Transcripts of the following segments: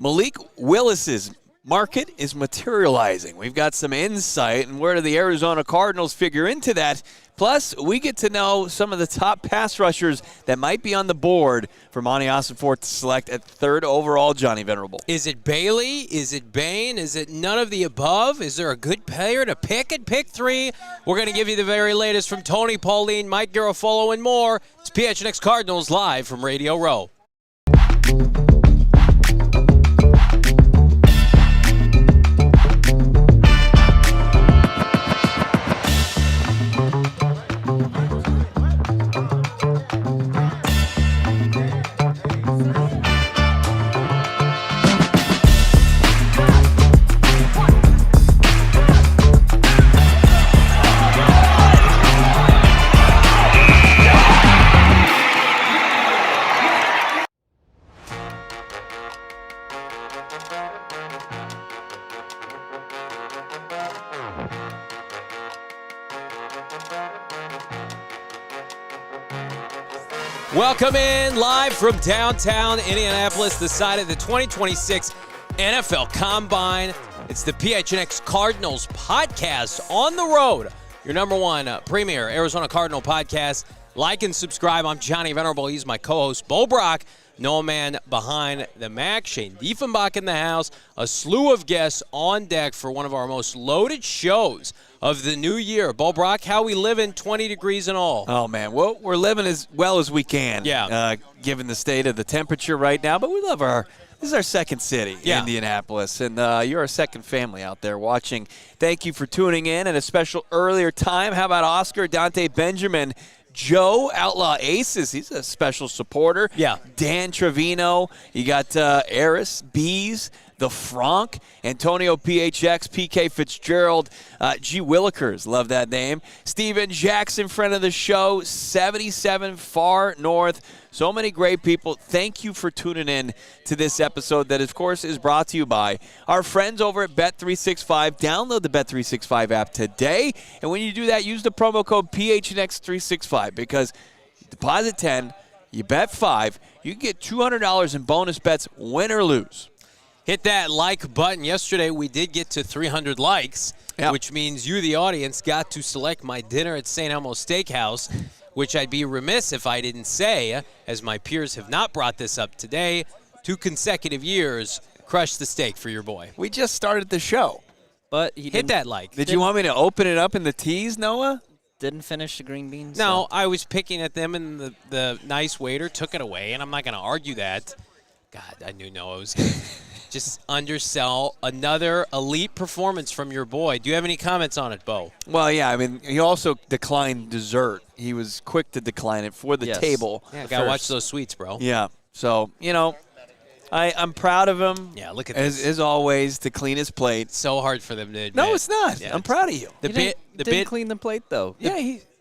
Malik Willis's market is materializing. We've got some insight, and where do the Arizona Cardinals figure into that? Plus, we get to know some of the top pass rushers that might be on the board for Monti Ossenfort to select at 3rd overall, Johnny Venerable. Is it Bailey? Is it Bain? Is it none of the above? Is there a good player to pick at pick 3? We're going to give you the very latest from Tony, Pauline, Mike Garafolo, and more. It's PHNX Cardinals live from Radio Row. Welcome in live from downtown Indianapolis, the site of the 2026 NFL Combine. It's the PHNX Cardinals podcast on the road. Your number one premier Arizona Cardinal podcast. Like and subscribe. I'm Johnny Venerable. He's my co-host, Bo Brack. No man behind the Mac. Shane Diefenbach in the house. A slew of guests on deck for one of our most loaded shows of the new year. Bo Brack, how we living, 20 degrees and all? Oh, man. Well, we're living as well as we can, given the state of the temperature right now. But we love this is our second city, Indianapolis, and you're our second family out there watching. Thank you for tuning in at a special earlier time. How about Oscar, Dante Benjamin, Joe Outlaw Aces? He's a special supporter. Yeah. Dan Trevino. You got Eris, Bees, The Frank, Antonio PHX, PK Fitzgerald, G. Willikers, love that name. Steven Jackson, friend of the show, 77 Far North. So many great people. Thank you for tuning in to this episode that, of course, is brought to you by our friends over at Bet365. Download the Bet365 app today. And when you do that, use the promo code PHNX365 because you deposit 10, you bet 5, you get $200 in bonus bets, win or lose. Hit that like button. Yesterday we did get to 300 likes, which means you, the audience, got to select my dinner at St. Elmo's Steakhouse, which I'd be remiss if I didn't say, as my peers have not brought this up today, 2 consecutive years, crush the steak for your boy. We just started the show. But hit that like. Did you want me to open it up in the teas, Noah? Didn't finish the green beans? No, I was picking at them, and the nice waiter took it away, and I'm not going to argue that. God, I knew Noah was going to just undersell another elite performance from your boy. Do you have any comments on it, Bo? Well, yeah, I mean, he also declined dessert. He was quick to decline it for the table. Yeah, got to watch those sweets, bro. Yeah, so, I'm proud of him. Yeah, look at this. As always, to clean his plate. It's so hard for them to admit. No, it's not. Yeah, I'm proud of you. Didn't clean the plate, though.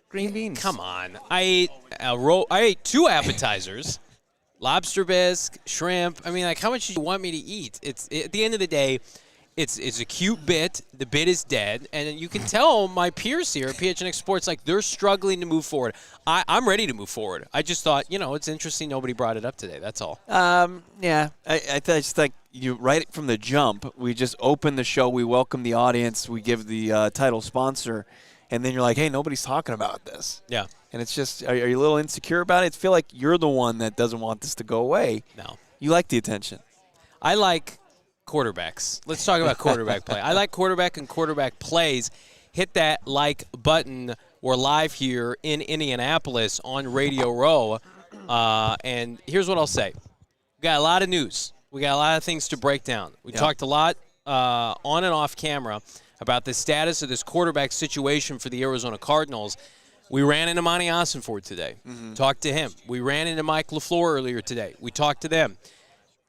Green beans. Come on. I ate 2 appetizers. Lobster bisque, shrimp. I mean, like, how much do you want me to eat? It's at the end of the day, it's a cute bit. The bit is dead, and you can tell my peers here at PHNX Sports, like, they're struggling to move forward. I'm ready to move forward. I just thought, it's interesting nobody brought it up today. That's all. Yeah, I just like you right from the jump. We just open the show. We welcome the audience. We give the title sponsor, and then you're like, hey, nobody's talking about this. Yeah. And it's just, are you a little insecure about it? I feel like you're the one that doesn't want this to go away. No. You like the attention. I like quarterbacks. Let's talk about quarterback play. I like quarterback and quarterback plays. Hit that like button. We're live here in Indianapolis on Radio Row. And here's what I'll say. We got a lot of news. We got a lot of things to break down. We talked a lot on and off camera about the status of this quarterback situation for the Arizona Cardinals. We ran into Monti Ossenfort today. Talked to him. We ran into Mike LaFleur earlier today. We talked to them.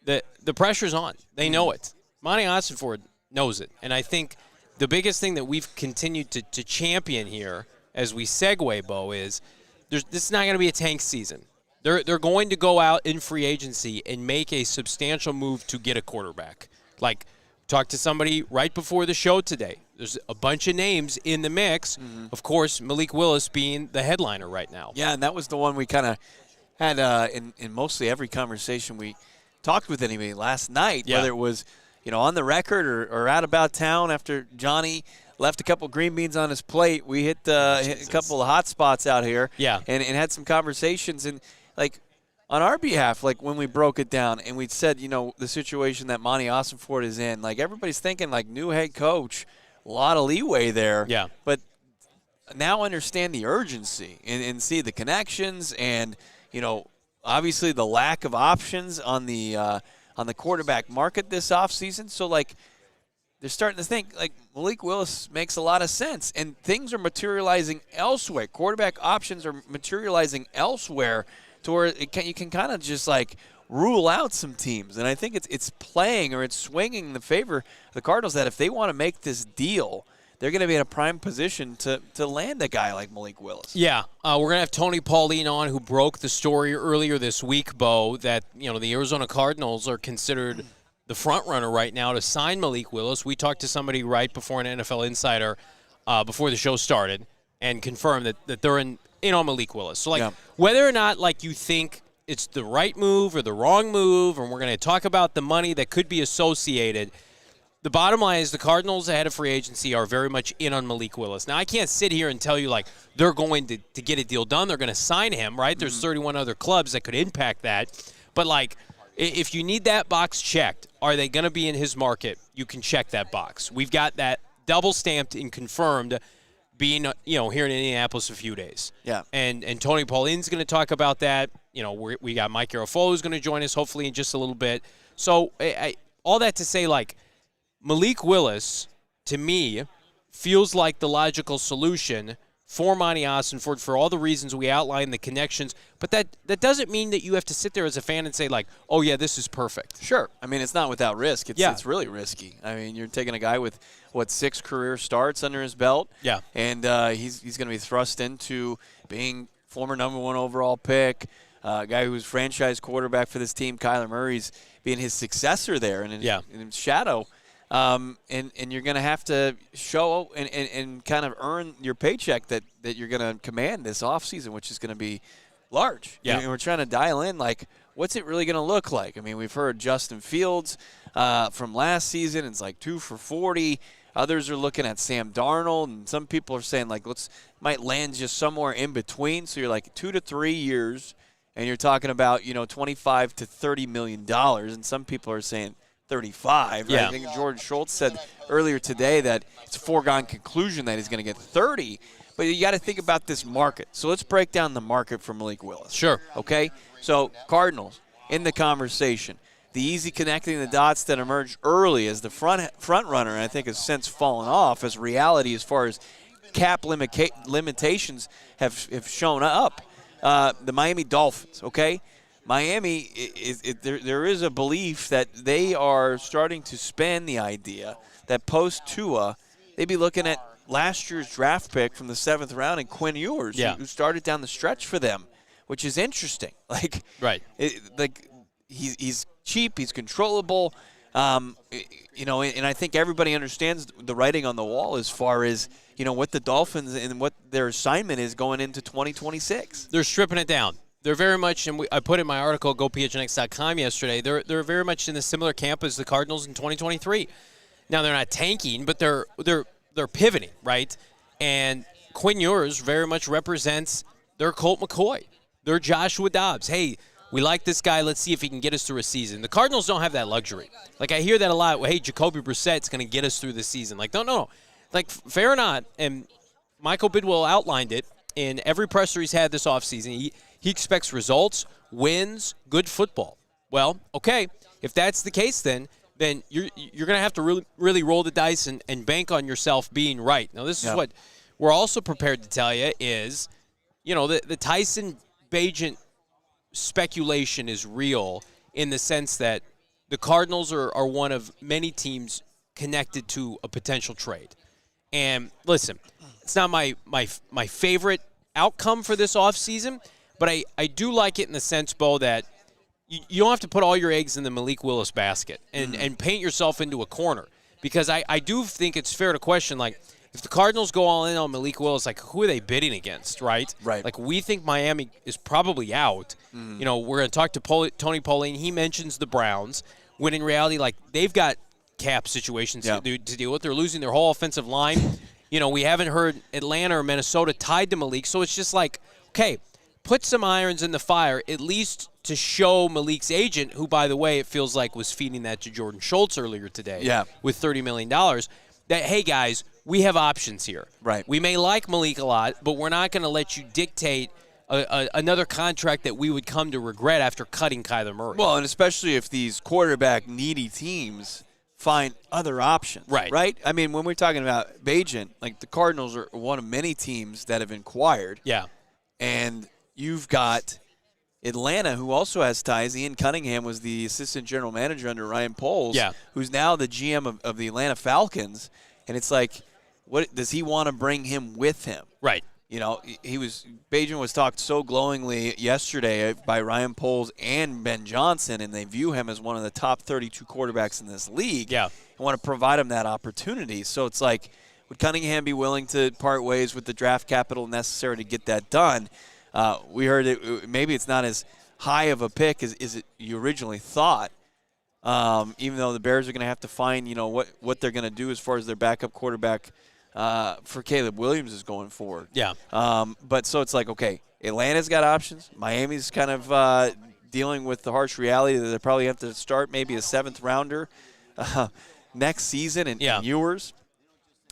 The pressure's on. They know it. Monti Ossenfort knows it. And I think the biggest thing that we've continued to champion here as we segue, Bo, is this is not going to be a tank season. They're going to go out in free agency and make a substantial move to get a quarterback. Like, talked to somebody right before the show today. There's a bunch of names in the mix. Of course, Malik Willis being the headliner right now. Yeah, and that was the one we kind of had in mostly every conversation we talked with anybody last night, Yeah. whether it was, on the record or out about town after Johnny left a couple green beans on his plate. We hit a couple of hot spots out here, and had some conversations. And, on our behalf, when we broke it down and we said, the situation that Monti Ossenfort is in, everybody's thinking, new head coach, a lot of leeway there. Yeah. But now understand the urgency and see the connections and, obviously the lack of options on the quarterback market this offseason. So, they're starting to think, Malik Willis makes a lot of sense. And things are materializing elsewhere. Quarterback options are materializing elsewhere to where you can kind of just, rule out some teams. And I think it's playing or it's swinging in the favor of the Cardinals that if they want to make this deal, they're going to be in a prime position to land a guy like Malik Willis. Yeah. We're going to have Tony Pauline on, who broke the story earlier this week, Bo, that, the Arizona Cardinals are considered the front runner right now to sign Malik Willis. We talked to somebody right before an NFL insider before the show started and confirmed that they're in on Malik Willis. So, whether or not, you think it's the right move or the wrong move, and we're going to talk about the money that could be associated, the bottom line is the Cardinals ahead of free agency are very much in on Malik Willis. Now, I can't sit here and tell you, they're going to get a deal done. They're going to sign him, right? There's 31 other clubs that could impact that. But, if you need that box checked, are they going to be in his market? You can check that box. We've got that double stamped and confirmed being, here in Indianapolis a few days. Yeah. And Tony Pauline's going to talk about that. We got Mike Garafolo who's going to join us hopefully in just a little bit. So, all that to say, Malik Willis, to me, feels like the logical solution for Monti Ossenfort for all the reasons we outlined, the connections. But that doesn't mean that you have to sit there as a fan and say, oh, yeah, this is perfect. Sure. I mean, it's not without risk. It's really risky. I mean, you're taking a guy with, 6 career starts under his belt. Yeah. And he's going to be thrust into being former number 1 overall pick, a guy who was franchise quarterback for this team. Kyler Murray's being his successor there and in his shadow. And you're going to have to show and kind of earn your paycheck that you're going to command this offseason, which is going to be large. Yeah. And we're trying to dial in, what's it really going to look like? I mean, we've heard Justin Fields from last season. It's 2 for 40. Others are looking at Sam Darnold, and some people are saying, might land just somewhere in between. So you're 2 to 3 years, and you're talking about, $25 to $30 million. And some people are saying 35. Right? Yeah. I think George Schultz said earlier today that it's a foregone conclusion that he's going to get 30. But you got to think about this market. So let's break down the market for Malik Willis. Sure. Okay? So Cardinals in the conversation. The easy connecting the dots that emerged early as the front runner, and I think has since fallen off as reality as far as cap limitations have shown up. The Miami Dolphins, okay? Miami, there is a belief that they are starting to span the idea that post-Tua, they'd be looking at last year's draft pick from the 7th round and Quinn Ewers, who started down the stretch for them, which is interesting. Right. He's cheap, he's controllable, and I think everybody understands the writing on the wall as far as, what the Dolphins and what their assignment is going into 2026. They're stripping it down. They're very much, and I put in my article, GoPHNX.com yesterday, they're very much in a similar camp as the Cardinals in 2023. Now, they're not tanking, but they're pivoting, right? And Quinn Ewers very much represents their Colt McCoy, their Joshua Dobbs. Hey, we like this guy. Let's see if he can get us through a season. The Cardinals don't have that luxury. I hear that a lot. Well, hey, Jacoby Brissett's going to get us through the season. No. Fair or not, and Michael Bidwill outlined it in every presser he's had this offseason. He expects results, wins, good football. Well, okay, if that's the case then you're going to have to really roll the dice and bank on yourself being right. Now, this is what we're also prepared to tell you is, the Tyson Bagent speculation is real in the sense that the Cardinals are one of many teams connected to a potential trade. And listen, it's not my favorite outcome for this offseason, but I do like it in the sense, Bo, that you don't have to put all your eggs in the Malik Willis basket and paint yourself into a corner. Because I do think it's fair to question, if the Cardinals go all in on Malik Willis, like, who are they bidding against, right? Right. Like, we think Miami is probably out. You know, we're going to talk to Tony Pauline. He mentions the Browns, when in reality, like, they've got cap situations to deal with. They're losing their whole offensive line. You know, we haven't heard Atlanta or Minnesota tied to Malik, so it's just like, okay, put some irons in the fire, at least to show Malik's agent, who, by the way, it feels like was feeding that to Jordan Schultz earlier today with $30 million, that, hey, guys, we have options here. Right. We may like Malik a lot, but we're not going to let you dictate another contract that we would come to regret after cutting Kyler Murray. Well, and especially if these quarterback-needy teams find other options. Right? I mean, when we're talking about Bajan, like, the Cardinals are one of many teams that have inquired. Yeah. And you've got Atlanta, who also has ties. Ian Cunningham was the assistant general manager under Ryan Poles, who's now the GM of the Atlanta Falcons. And it's like, what does he want to bring him with him? Right. You know, Bajan was talked so glowingly yesterday by Ryan Poles and Ben Johnson, and they view him as one of the top 32 quarterbacks in this league. Yeah. And want to provide him that opportunity. So it's like, would Cunningham be willing to part ways with the draft capital necessary to get that done? We heard maybe it's not as high of a pick as you originally thought, even though the Bears are going to have to find, you know, what they're going to do as far as their backup quarterback for Caleb Williams is going forward. Yeah. But so it's like, okay, Atlanta's got options. Miami's kind of dealing with the harsh reality that they probably have to start maybe a seventh rounder next season in Ewers.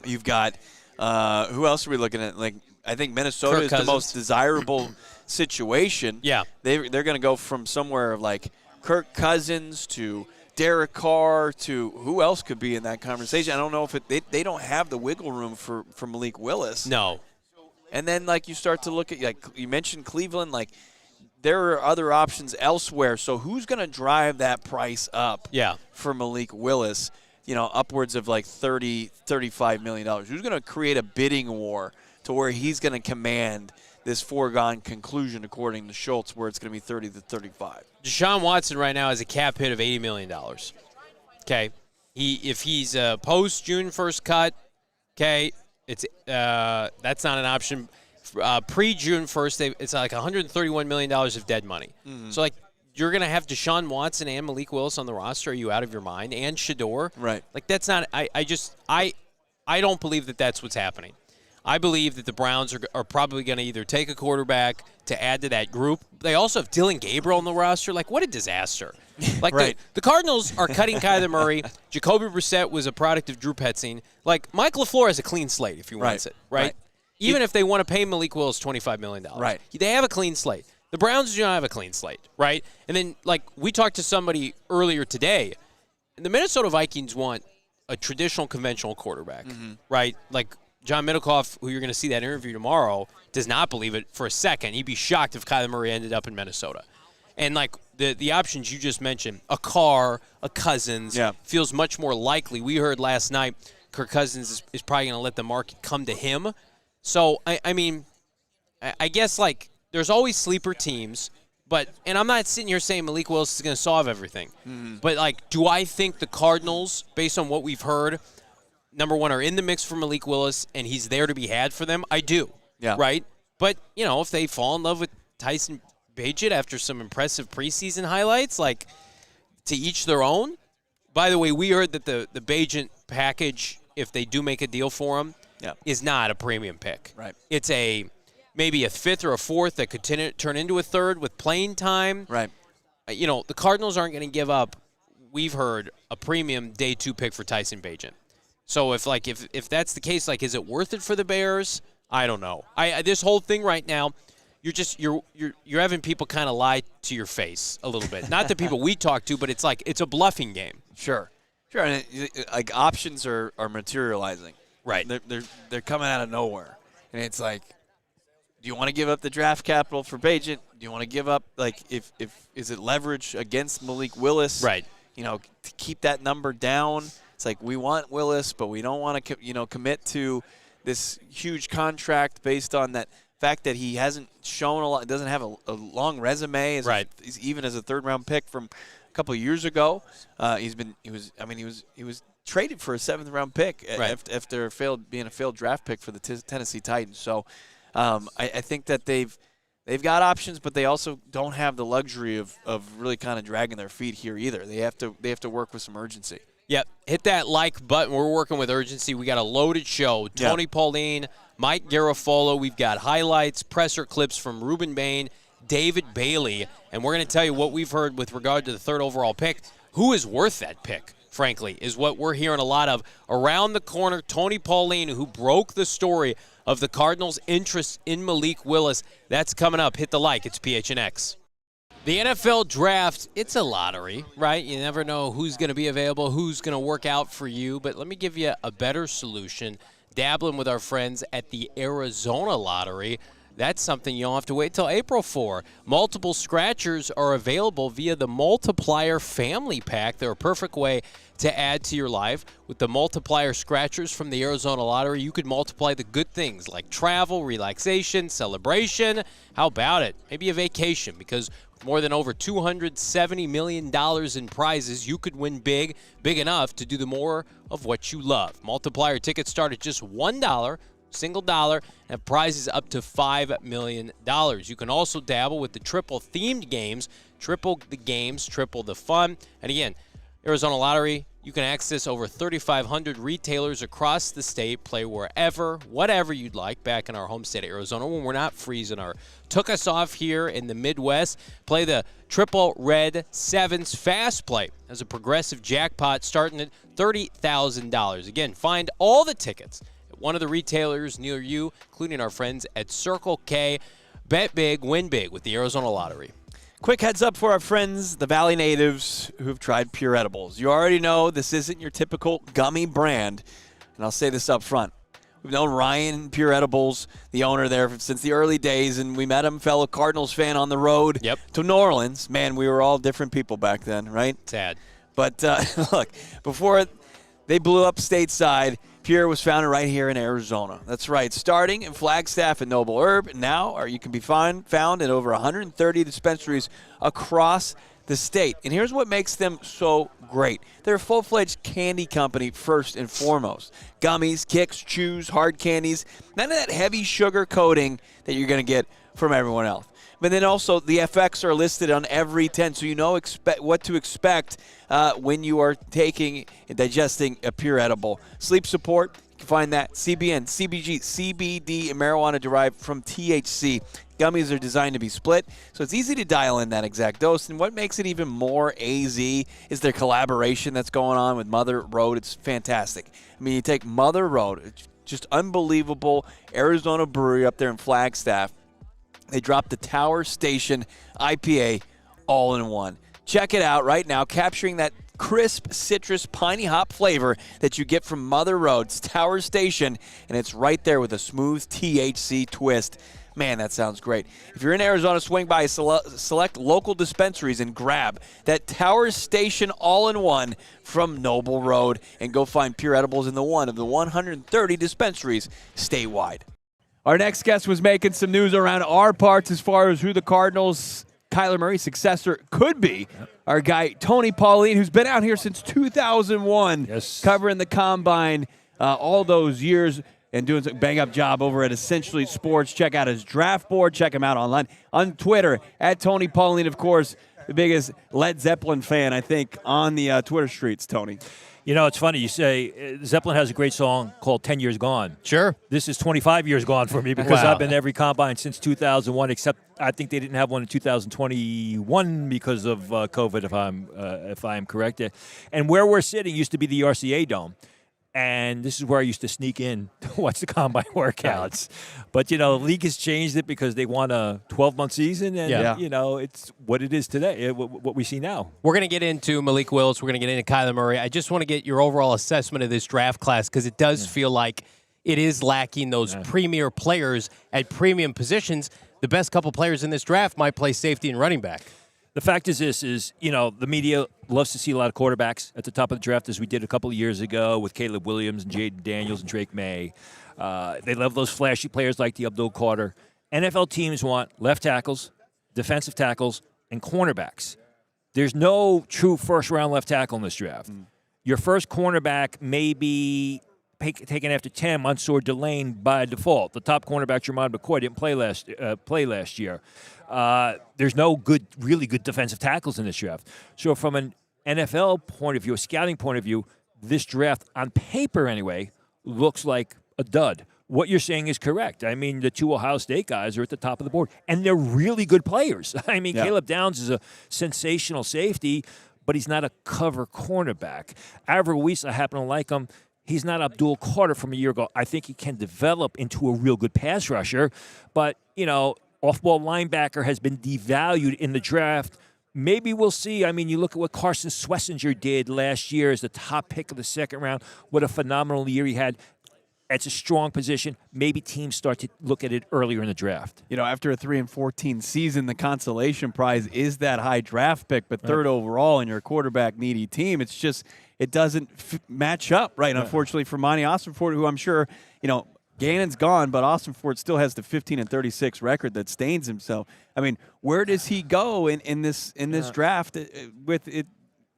You've got who else are we looking at? Like, I think Minnesota Kirk is Cousins. the most desirable situation. Yeah. They're going to go from somewhere of like Kirk Cousins to Derek Carr to who else could be in that conversation. I don't know if they don't have the wiggle room for Malik Willis. No. And then, like, you start to look at, like, you mentioned Cleveland, like, there are other options elsewhere. So who's going to drive that price up for Malik Willis, you know, upwards of like $35 million? Who's going to create a bidding war to where he's going to command this foregone conclusion, according to Schultz, where it's going to be 30 to 35? Deshaun Watson right now has a cap hit of $80 million. Okay. If he's a post-June 1st cut, okay, it's that's not an option. Pre-June 1st, it's like $131 million of dead money. Mm-hmm. So, like, you're going to have Deshaun Watson and Malik Willis on the roster. Are you out of your mind? And Shador. Right. Like, that's not – I don't believe that that's what's happening. I believe that the Browns are probably going to either take a quarterback to add to that group. They also have Dylan Gabriel on the roster. Like, what a disaster. Like, right. the Cardinals are cutting Kyler Murray. Jacoby Brissett was a product of Drew Petzing. Like, Mike LaFleur has a clean slate if he wants it, right? Even if they want to pay Malik Willis $25 million. Right. They have a clean slate. The Browns do not have a clean slate, right? And then, like, we talked to somebody earlier today, and the Minnesota Vikings want a traditional, conventional quarterback, right? Like, John Middlecoff, who you're going to see that interview tomorrow, does not believe it for a second. He'd be shocked if Kyler Murray ended up in Minnesota. And, like, the options you just mentioned, a Carr, a Cousins, feels much more likely. We heard last night Kirk Cousins is probably going to let the market come to him. So, I mean, I guess, like, there's always sleeper teams, and I'm not sitting here saying Malik Willis is going to solve everything. But, like, do I think the Cardinals, based on what we've heard, number one, are in the mix for Malik Willis, and he's there to be had for them? I do. Yeah. Right? But, you know, if they fall in love with Tyson Bagent after some impressive preseason highlights, like, to each their own. By the way, we heard that the Bagent package, if they do make a deal for him, is not a premium pick. Right. It's maybe a fifth or a fourth that could turn into a third with playing time. Right. You know, the Cardinals aren't going to give up, we've heard, a premium day 2 pick for Tyson Bagent. So if that's the case, like, is it worth it for the Bears? I don't know. This whole thing right now, you're having people kind of lie to your face a little bit. Not the people we talk to, but it's like it's a bluffing game. Sure. And like, options are materializing. Right. They're coming out of nowhere, and it's like, do you want to give up the draft capital for Bagent? Do you want to give up, like, if is it leverage against Malik Willis? Right. You know, to keep that number down. It's like, we want Willis, but we don't want to, commit to this huge contract based on that fact that he hasn't shown a lot, doesn't have a long resume. Even as a third-round pick from a couple of years ago. He was traded for a 7th-round pick Right. after being a failed draft pick for the Tennessee Titans. So I think that they've got options, but they also don't have the luxury of really kind of dragging their feet here either. They have to work with some urgency. Yep. Hit that like button. We're working with urgency. We got a loaded show. Tony Pauline, Mike Garafolo. We've got highlights, presser clips from Reuben Bain, David Bailey, and we're going to tell you what we've heard with regard to the 3rd overall pick. Who is worth that pick, frankly, is what we're hearing a lot of. Around the corner, Tony Pauline, who broke the story of the Cardinals' interest in Malik Willis. That's coming up. Hit the like. It's PHNX. The NFL draft, it's a lottery, right? You never know who's going to be available, who's going to work out for you. But let me give you a better solution. Dabbling with our friends at the Arizona Lottery. That's something you don't have to wait till April for. Multiple scratchers are available via the Multiplier Family Pack. They're a perfect way to add to your life. With the Multiplier Scratchers from the Arizona Lottery, you could multiply the good things like travel, relaxation, celebration. How about it? Maybe a vacation, because with more than over $270 million in prizes, you could win big enough to do the more of what you love. Multiplier tickets start at just $1. Single dollar, and have prizes up to $5 million. You can also dabble with the triple themed games. Triple the games, triple the fun. And again, Arizona Lottery, you can access over 3,500 retailers across the state. Play wherever, whatever you'd like back in our home state of Arizona when we're not freezing or took us off here in the Midwest. Play the Triple Red Sevens Fast Play as a progressive jackpot starting at $30,000. Again, find all the tickets one of the retailers near you, including our friends at Circle K. Bet big, win big with the Arizona Lottery. Quick heads up for our friends, the Valley natives who've tried Pure Edibles. You already know this isn't your typical gummy brand, and I'll say this up front. We've known Ryan Pure Edibles, the owner there, since the early days, and we met him, fellow Cardinals fan, on the road to New Orleans. Man, we were all different people back then, right? Sad. But look, before they blew up stateside, Pure was founded right here in Arizona. That's right, starting in Flagstaff and Noble Herb. Now you can be found in over 130 dispensaries across the state. And here's what makes them so great. They're a full-fledged candy company first and foremost. Gummies, kicks, chews, hard candies. None of that heavy sugar coating that you're going to get from everyone else. But then also the FX are listed on every 10, so you know what to expect when you are taking and digesting a Pure Edible. Sleep support, you can find that. CBN, CBG, CBD, and marijuana derived from THC. Gummies are designed to be split, so it's easy to dial in that exact dose. And what makes it even more AZ is their collaboration that's going on with Mother Road. It's fantastic. I mean, you take Mother Road, it's just unbelievable Arizona brewery up there in Flagstaff. They dropped the Tower Station IPA all in one. Check it out right now, capturing that crisp, citrus, piney hop flavor that you get from Mother Road's Tower Station, and it's right there with a smooth THC twist. Man, that sounds great. If you're in Arizona, swing by select local dispensaries and grab that Tower Station all-in-one from Noble Road and go find Pure Edibles in one of the 130 dispensaries statewide. Our next guest was making some news around our parts as far as who the Cardinals' Kyler Murray's successor could be. Our guy, Tony Pauline, who's been out here since 2001, covering the Combine all those years and doing a bang-up job over at Essentially Sports. Check out his draft board. Check him out online. On Twitter, at Tony Pauline, of course, the biggest Led Zeppelin fan, I think, on the Twitter streets, Tony. You know, it's funny. You say Zeppelin has a great song called 10 Years Gone. Sure. This is 25 years gone for me because I've been to every Combine since 2001, except I think they didn't have one in 2021 because of COVID, if I'm correct. And where we're sitting used to be the RCA Dome. And this is where I used to sneak in to watch the Combine workouts. But, you know, the league has changed it because they want a 12-month season. And, you know, it's what it is today, what we see now. We're going to get into Malik Willis. We're going to get into Kyler Murray. I just want to get your overall assessment of this draft class because it does feel like it is lacking those premier players at premium positions. The best couple players in this draft might play safety and running back. The fact is this is, you know, the media loves to see a lot of quarterbacks at the top of the draft, as we did a couple of years ago with Caleb Williams and Jaden Daniels and Drake May. They love those flashy players like the Abdul Carter. NFL teams want left tackles, defensive tackles, and cornerbacks. There's no true first-round left tackle in this draft. your first cornerback may be taken after 10 months or Delane by default. The top cornerback, Jeremiah McCoy, didn't play last year. There's no really good defensive tackles in this draft. So from an NFL point of view, a scouting point of view, this draft, on paper anyway, looks like a dud. What you're saying is correct. I mean, the two Ohio State guys are at the top of the board, and they're really good players. I mean, Caleb Downs is a sensational safety, but he's not a cover cornerback. Avril Weiss, I happen to like him. He's not Abdul Carter from a year ago. I think he can develop into a real good pass rusher, but, off-ball linebacker has been devalued in the draft. Maybe we'll see. I mean, you look at what Carson Schlesinger did last year as the top pick of the second round. What a phenomenal year he had. It's a strong position. Maybe teams start to look at it earlier in the draft. After a 3-14 season, the consolation prize is that high draft pick, but third overall in your quarterback needy team, it's just it doesn't match up, right? Unfortunately for Monti Ossenfort, who I'm sure Gannon's gone, but Ossenfort still has the 15-36 record that stains himself. I mean, where does he go in this draft with it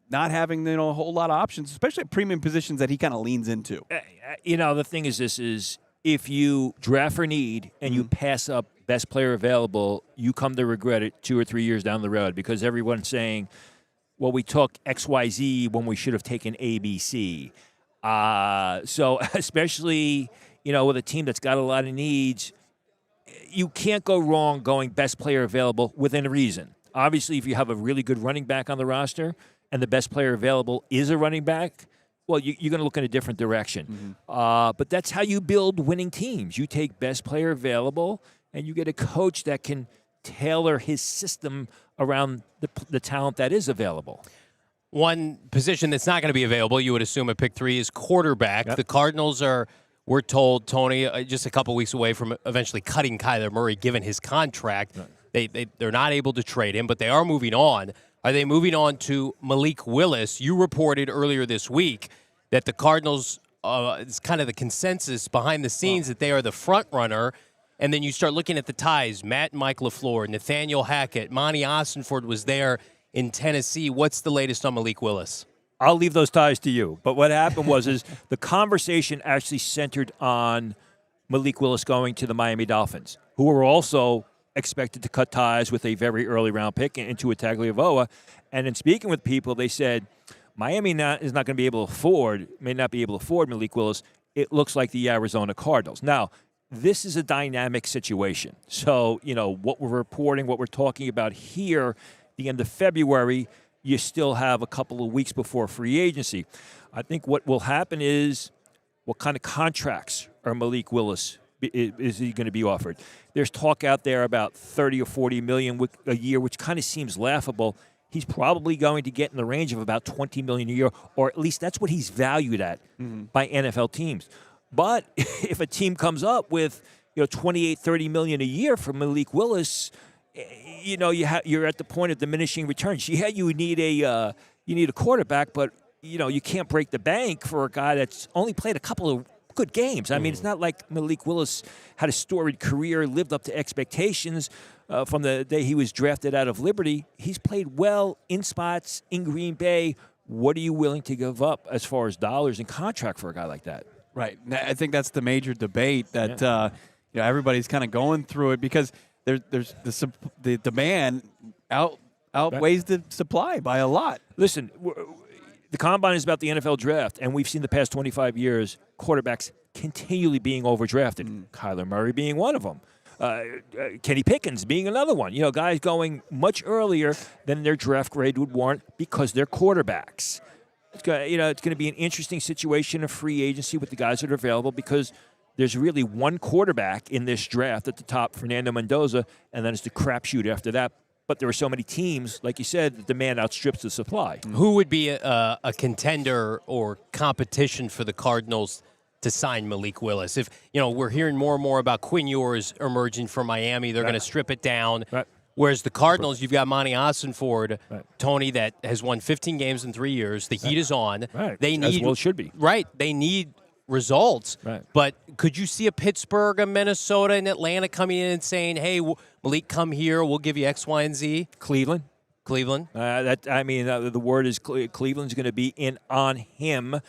not having a whole lot of options, especially at premium positions that he kind of leans into? The thing is, if you draft for need and you pass up best player available, you come to regret it 2 or 3 years down the road, because everyone's saying, well, we took XYZ when we should have taken ABC. So especially, with a team that's got a lot of needs, you can't go wrong going best player available within reason. Obviously, if you have a really good running back on the roster and the best player available is a running back, well, you're going to look in a different direction. But that's how you build winning teams. You take best player available, and you get a coach that can tailor his system around the talent that is available. One position that's not going to be available, you would assume at pick 3, is quarterback. Yep. The Cardinals are, we're told, Tony, just a couple weeks away from eventually cutting Kyler Murray, given his contract. Right. They're not able to trade him, but they are moving on. Are they moving on to Malik Willis? You reported earlier this week that the Cardinals, it's kind of the consensus behind the scenes that they are the front runner. And then you start looking at the ties. Matt and Mike LaFleur, Nathaniel Hackett, Monti Ossenfort was there in Tennessee. What's the latest on Malik Willis? I'll leave those ties to you. But what happened is the conversation actually centered on Malik Willis going to the Miami Dolphins, who were also expected to cut ties with a very early round pick into a Tagovailoa. And in speaking with people, they said Miami is not going to be able to afford Malik Willis. It looks like the Arizona Cardinals. Now, this is a dynamic situation. So, what we're reporting, what we're talking about here, the end of February, you still have a couple of weeks before free agency. I think what will happen is, what kind of contracts are Malik Willis is he going to be offered? There's talk out there about $30 or $40 million a year, which kind of seems laughable. He's probably going to get in the range of about $20 million a year, or at least that's what he's valued at by NFL teams. But if a team comes up with $28, $30 million a year for Malik Willis, you're at the point of diminishing returns. Yeah, you need a quarterback, but you can't break the bank for a guy that's only played a couple of good games. I mean, it's not like Malik Willis had a storied career, lived up to expectations from the day he was drafted out of Liberty. He's played well in spots in Green Bay. What are you willing to give up as far as dollars and contract for a guy like that? Right. I think that's the major debate that everybody's kind of going through it, because there's the demand outweighs the supply by a lot. Listen, the Combine is about the NFL draft, and we've seen the past 25 years quarterbacks continually being overdrafted. Kyler Murray being one of them. Kenny Pickens being another one. Guys going much earlier than their draft grade would warrant because they're quarterbacks. It's going to be an interesting situation of free agency with the guys that are available, because there's really one quarterback in this draft at the top, Fernando Mendoza, and then it's the crapshoot after that. But there are so many teams, like you said, the demand outstrips the supply. Who would be a contender or competition for the Cardinals to sign Malik Willis? If we're hearing more and more about Quinn Ewers emerging from Miami, they're going to strip it down. Right. Whereas the Cardinals, you've got Monti Ossenfort, Tony, that has won 15 games in 3 years. The heat is on. Right. They need, as well it should be. Right. They need results. Right. But could you see a Pittsburgh, a Minnesota, and Atlanta coming in and saying, hey, Malik, come here, we'll give you X, Y, and Z? Cleveland. Cleveland? The word is Cleveland's going to be in on him.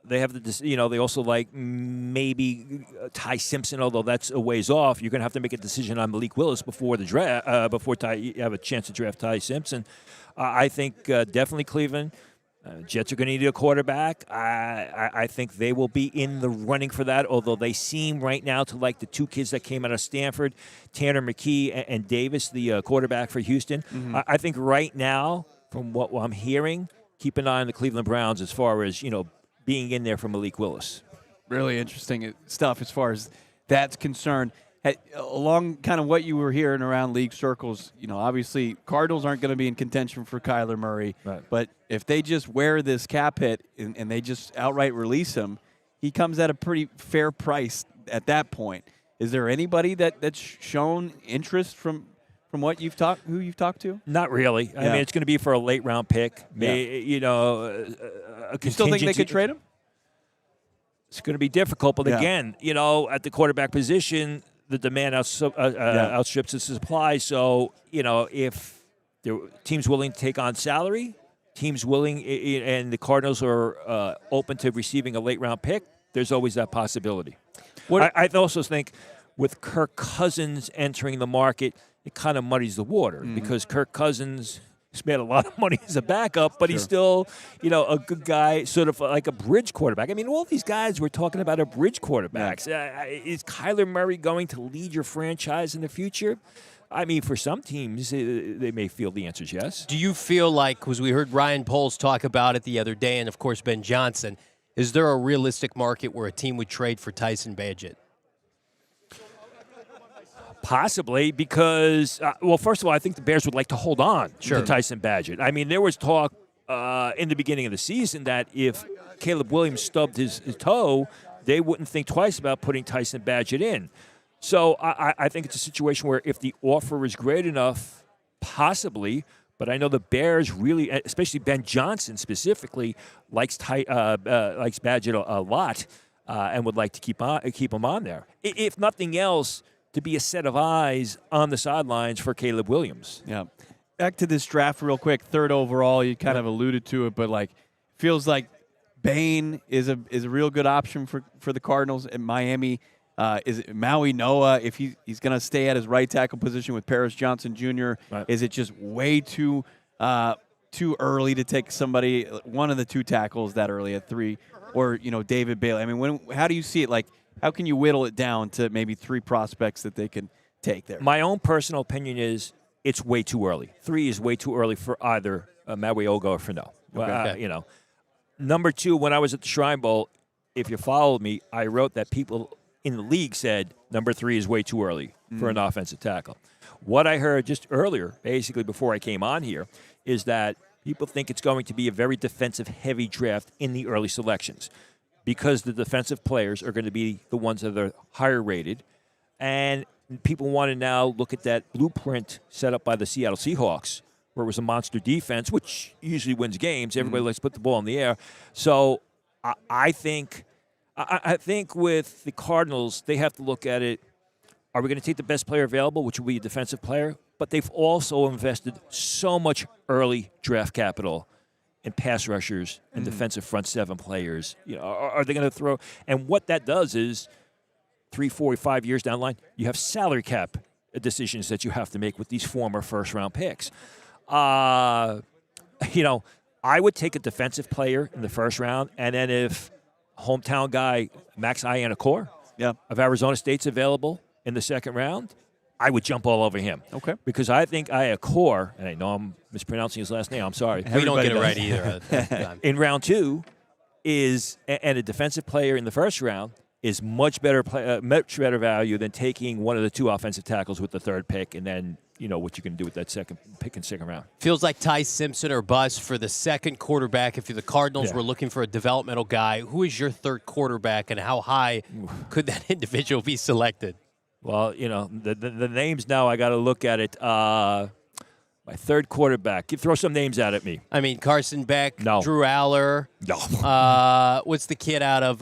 They have they also like maybe Ty Simpson, although that's a ways off. You're going to have to make a decision on Malik Willis before the draft, before you have a chance to draft Ty Simpson. I think definitely Cleveland. Jets are going to need a quarterback. I think they will be in the running for that, although they seem right now to like the two kids that came out of Stanford, Tanner McKee and Davis, the quarterback for Houston. Mm-hmm. I think right now, from what I'm hearing, keep an eye on the Cleveland Browns as far as, being in there for Malik Willis. Really interesting stuff as far as that's concerned. Along kind of what you were hearing around league circles, obviously Cardinals aren't going to be in contention for Kyler Murray. Right. But if they just wear this cap hit and they just outright release him, he comes at a pretty fair price at that point. Is there anybody that's shown interest from who you've talked to? Not really. I mean, it's going to be for a late round pick. You still think they could trade him? It's going to be difficult, but again, at the quarterback position, the demand outstrips the supply. So, if the team's willing to take on salary, teams willing, and the Cardinals are open to receiving a late-round pick, there's always that possibility. I also think with Kirk Cousins entering the market, it kind of muddies the water because Kirk Cousins has made a lot of money as a backup, but he's still, a good guy, sort of like a bridge quarterback. I mean, all these guys we're talking about are bridge quarterbacks. Is Kyler Murray going to lead your franchise in the future? I mean, for some teams, they may feel the answer is yes. Do you feel like, because we heard Ryan Poles talk about it the other day, and of course Ben Johnson, is there a realistic market where a team would trade for Tyson Bagent? Possibly, because, first of all, I think the Bears would like to hold on to Tyson Bagent. I mean, there was talk in the beginning of the season that if Caleb Williams stubbed his toe, they wouldn't think twice about putting Tyson Bagent in. So I think it's a situation where if the offer is great enough, possibly, but I know the Bears really, especially Ben Johnson specifically, likes Bagent a lot and would like to keep him on there. If nothing else, to be a set of eyes on the sidelines for Caleb Williams. Yeah. Back to this draft real quick, 3rd overall. You kind of alluded to it, but feels like Bain is a real good option for the Cardinals at Miami. Is it Maui Noah, if he's going to stay at his right tackle position with Paris Johnson Jr., is it just way too early to take somebody, one of the two tackles that early at 3, or David Bailey? I mean, how do you see it? How can you whittle it down to maybe 3 prospects that they can take there? My own personal opinion is it's way too early. 3 is way too early for either Maui Oga or Fano. Okay. Number 2, when I was at the Shrine Bowl, if you followed me, I wrote that people in the league said number 3 is way too early for an offensive tackle. What I heard just earlier, basically before I came on here, is that people think it's going to be a very defensive-heavy draft in the early selections, because the defensive players are going to be the ones that are higher rated. And people want to now look at that blueprint set up by the Seattle Seahawks, where it was a monster defense, which usually wins games. Everybody likes to put the ball in the air. So I think with the Cardinals, they have to look at it, are we going to take the best player available, which will be a defensive player? But they've also invested so much early draft capital and pass rushers and defensive front 7 players. Are they going to throw? And what that does is 3, 4, 5 years down the line, you have salary cap decisions that you have to make with these former first-round picks. I would take a defensive player in the first round, and then if hometown guy Max Iannacore of Arizona State's available in the second round, I would jump all over him. Okay. Because I think Iannacore, and I know I'm mispronouncing his last name, I'm sorry. We don't get it right either. In round 2 and a defensive player in the first round is much better value than taking one of the 2 offensive tackles with the 3rd pick, and then what you can do with that second pick in second round. Feels like Ty Simpson or bust for the second quarterback. If the Cardinals were looking for a developmental guy, who is your 3rd quarterback, and how high could that individual be selected? Well, the names now, I got to look at it. My 3rd quarterback. Throw some names out at me. I mean, Carson Beck, No. Drew Aller. No. What's the kid out of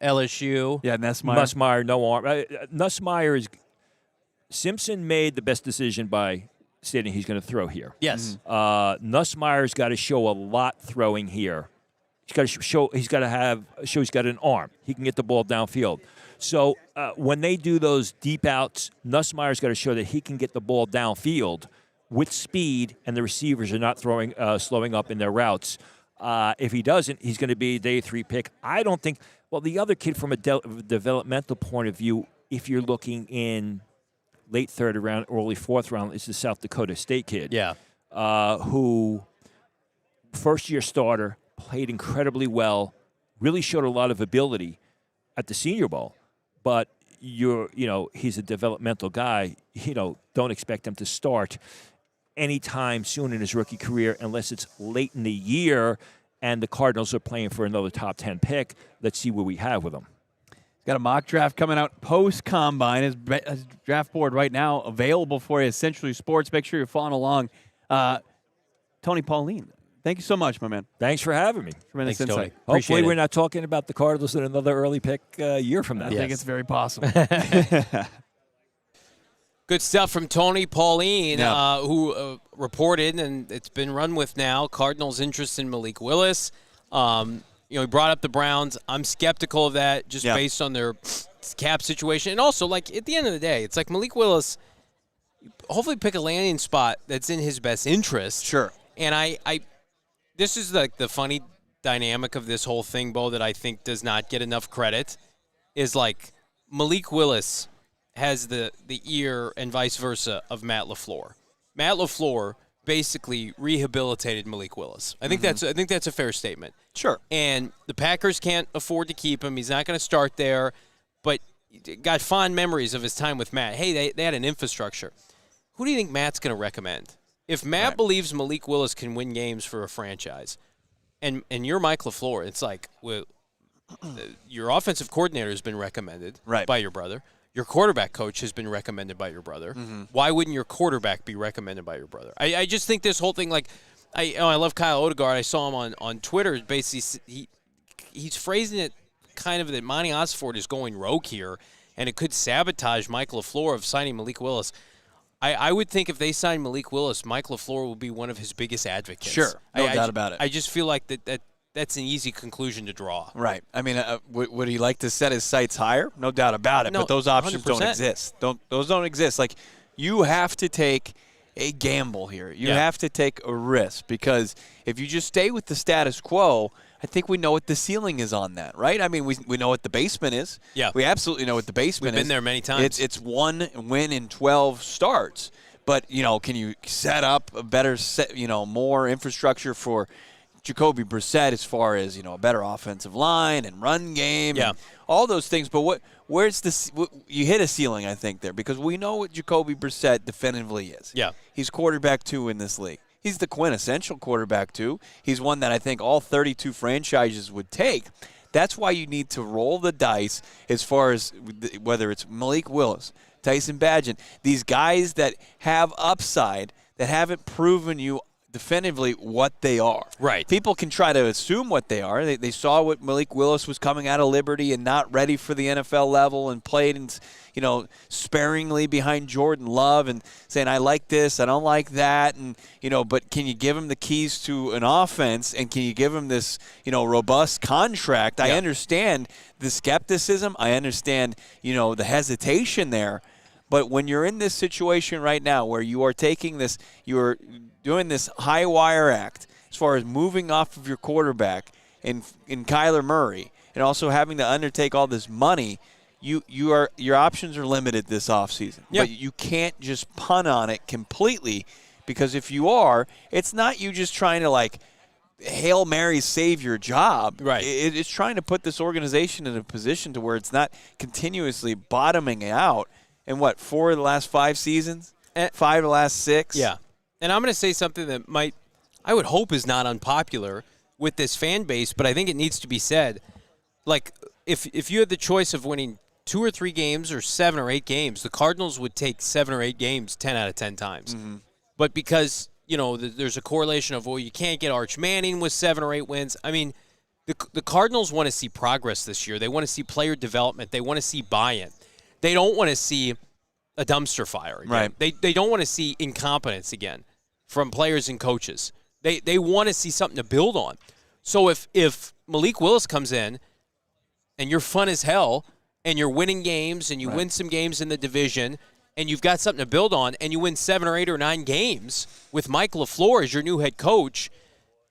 LSU? Yeah, Nussmeier, no arm. Nussmeier is – Simpson made the best decision by stating he's going to throw here. Yes. Nussmeier's got to show a lot throwing here. He's got to show he's got an arm. He can get the ball downfield. So when they do those deep outs, Nussmeier's got to show that he can get the ball downfield with speed, and the receivers are not slowing up in their routes. If he doesn't, he's going to be a day 3 pick. I don't think. Well, the other kid from a developmental point of view, if you're looking in late 3rd round, early 4th round, is the South Dakota State kid. Yeah. Who first-year starter, played incredibly well, really showed a lot of ability at the Senior Bowl. But he's a developmental guy. Don't expect him to start anytime soon in his rookie career unless it's late in the year and the Cardinals are playing for another top 10 pick. Let's see what we have with him. Got a mock draft coming out post-combine. His draft board right now available for you at Century Sports. Make sure you're following along. Tony Pauline, thank you so much, my man. Thanks for having me. Tremendous Thanks, insight. Tony. Hopefully we're not talking about the Cardinals in another early pick year from now. I think it's very possible. Good stuff from Tony Pauline, Yeah. who reported, and it's been run with now, Cardinals' interest in Malik Willis. He brought up the Browns. I'm skeptical of that just based on their cap situation. And also, at the end of the day, it's like Malik Willis, hopefully pick a landing spot that's in his best interest. Sure. And this is the funny dynamic of this whole thing, Bo, that I think does not get enough credit, is Malik Willis has the ear and vice versa of Matt LaFleur. Matt LaFleur basically rehabilitated Malik Willis. I think that's a fair statement. Sure. And the Packers can't afford to keep him. He's not going to start there, but got fond memories of his time with Matt. Hey, they had an infrastructure. Who do you think Matt's going to recommend? If Matt believes Malik Willis can win games for a franchise, and you're Mike LaFleur, it's your offensive coordinator has been recommended by your brother. Your quarterback coach has been recommended by your brother. Mm-hmm. Why wouldn't your quarterback be recommended by your brother? I just think this whole thing, I love Kyle Odegaard. I saw him on Twitter. Basically, he's phrasing it kind of that Monti Ossenfort is going rogue here, and it could sabotage Mike LaFleur of signing Malik Willis. I would think if they sign Malik Willis, Mike LaFleur will be one of his biggest advocates. Sure, no doubt about it. I just feel like that's an easy conclusion to draw. Right. I mean, would he like to set his sights higher? No doubt about it. No, but those options 100%. don't exist. Those don't exist. You have to take a gamble here. You have to take a risk, because if you just stay with the status quo, I think we know what the ceiling is on that, right? I mean, we know what the basement is. Yeah. We absolutely know what the basement is. We've been there many times. It's 1 win in 12 starts. But, can you set up a better more infrastructure for Jacoby Brissett as far as, a better offensive line and run game and all those things. But where's you hit a ceiling, I think, there, because we know what Jacoby Brissett definitively is. Yeah. He's quarterback 2 in this league. He's the quintessential quarterback 2. He's one that I think all 32 franchises would take. That's why you need to roll the dice as far as whether it's Malik Willis, Tyson Bagent, these guys that have upside that haven't proven you definitively what they are. Right. People can try to assume what they are. They saw what Malik Willis was coming out of Liberty and not ready for the NFL level and played sparingly behind Jordan Love and saying, I like this, I don't like that. And, but can you give him the keys to an offense, and can you give him this, robust contract? I understand the skepticism. I understand, the hesitation there. But when you're in this situation right now where you are taking this, you're doing this high wire act as far as moving off of your quarterback in Kyler Murray, and also having to undertake all this money, your options are limited this offseason. Yeah. But you can't just punt on it completely, because if you are, it's not you just trying to Hail Mary save your job. Right. It's trying to put this organization in a position to where it's not continuously bottoming out. And 4 of the last 5 seasons? 5 of the last 6? Yeah. And I'm going to say something that I would hope is not unpopular with this fan base, but I think it needs to be said. If you had the choice of winning 2 or 3 games or 7 or 8 games, the Cardinals would take 7 or 8 games 10 out of 10 times. Mm-hmm. But because, there's a correlation of, you can't get Arch Manning with 7 or 8 wins. I mean, the Cardinals want to see progress this year. They want to see player development. They want to see buy-in. They don't want to see a dumpster fire again. Right. They don't want to see incompetence again from players and coaches. They want to see something to build on. So if Malik Willis comes in and you're fun as hell and you're winning games and you win some games in the division and you've got something to build on and you win 7 or 8 or 9 games with Mike LaFleur as your new head coach,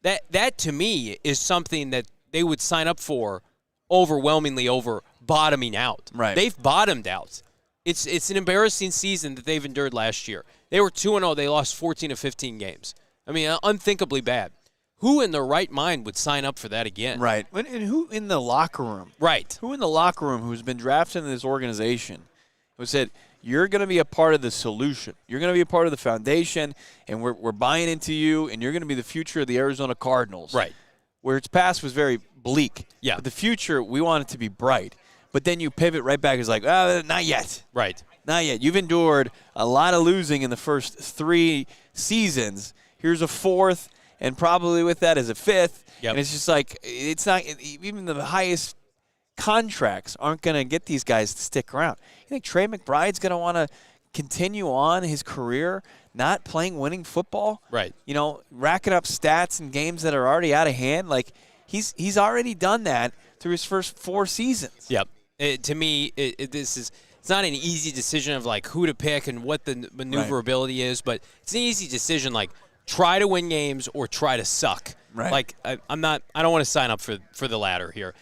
that to me is something that they would sign up for overwhelmingly over bottoming out. Right. They've bottomed out. It's an embarrassing season that they've endured last year. They were 2-0. They lost 14 of 15 games. I mean, unthinkably bad. Who in their right mind would sign up for that again? Right. And who in the locker room? Right. Who in the locker room who's been drafted in this organization who said, you're going to be a part of the solution. You're going to be a part of the foundation, and we're buying into you, and you're going to be the future of the Arizona Cardinals. Right. Where its past was very bleak. Yeah. But the future, we want it to be bright. But then you pivot right back. It's like, not yet. Right. Not yet. You've endured a lot of losing in the first 3 seasons. Here's a 4th, and probably with that is a 5th. Yep. And it's just like, it's not, even the highest contracts aren't going to get these guys to stick around. You think Trey McBride's going to want to continue on his career not playing winning football? Right. You know, racking up stats in games that are already out of hand. Like, he's already done that through his first 4 seasons. Yep. To me, it's not an easy decision of like who to pick and what the maneuverability is, but it's an easy decision like try to win games or try to suck. Right. Like I don't want to sign up for the latter here.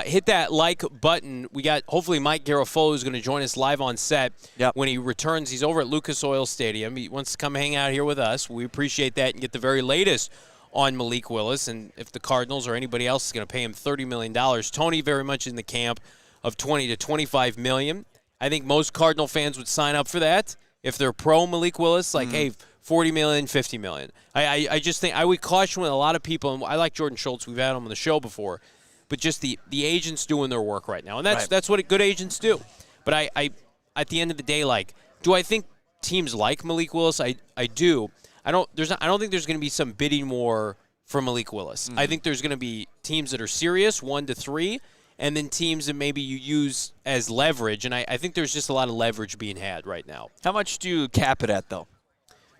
Hit that like button. We got hopefully Mike Garafolo is going to join us live on set when he returns. He's over at Lucas Oil Stadium. He wants to come hang out here with us. We appreciate that and get the very latest on Malik Willis. And if the Cardinals or anybody else is going to pay him $30 million, Tony very much in the camp of $20 to $25 million. I think most Cardinal fans would sign up for that if they're pro Malik Willis. Like, hey, $40 million, $50 million. I just think I would caution with a lot of people. And I like Jordan Schultz. We've had him on the show before. But just the agents doing their work right now. And that's what good agents do. But I at the end of the day, like, do I think teams like Malik Willis? I do. I don't think there's going to be some bidding war for Malik Willis. I think there's going to be teams that are serious, 1 to 3, and then teams that maybe you use as leverage. And I think there's just a lot of leverage being had right now. How much do you cap it at, though?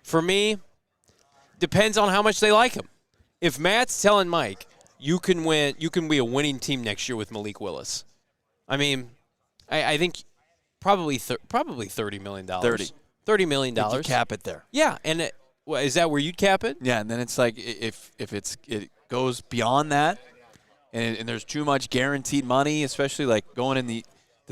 For me, depends on how much they like him. If Matt's telling Mike, you can win, you can be a winning team next year with Malik Willis. I mean, I think probably $30 million. $30 million. You cap it there. Yeah, and is that where you'd cap it? Yeah, and then it's like if it goes beyond that, and there's too much guaranteed money, especially like going in the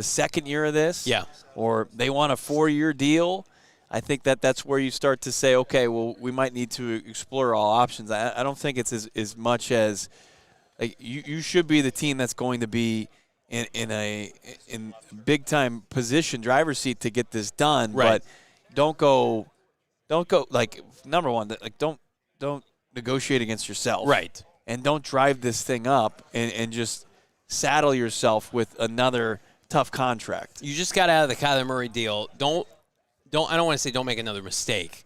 second year of this. Yeah. Or they want a 4-year deal. I think that's where you start to say, okay, well, we might need to explore all options. I don't think it's as much as like you should be the team that's going to be in big time position, driver's seat to get this done. Right. But don't go like number one, like don't negotiate against yourself. Right. And don't drive this thing up and just saddle yourself with another tough contract. You just got out of the Kyler Murray deal. I don't want to say don't make another mistake,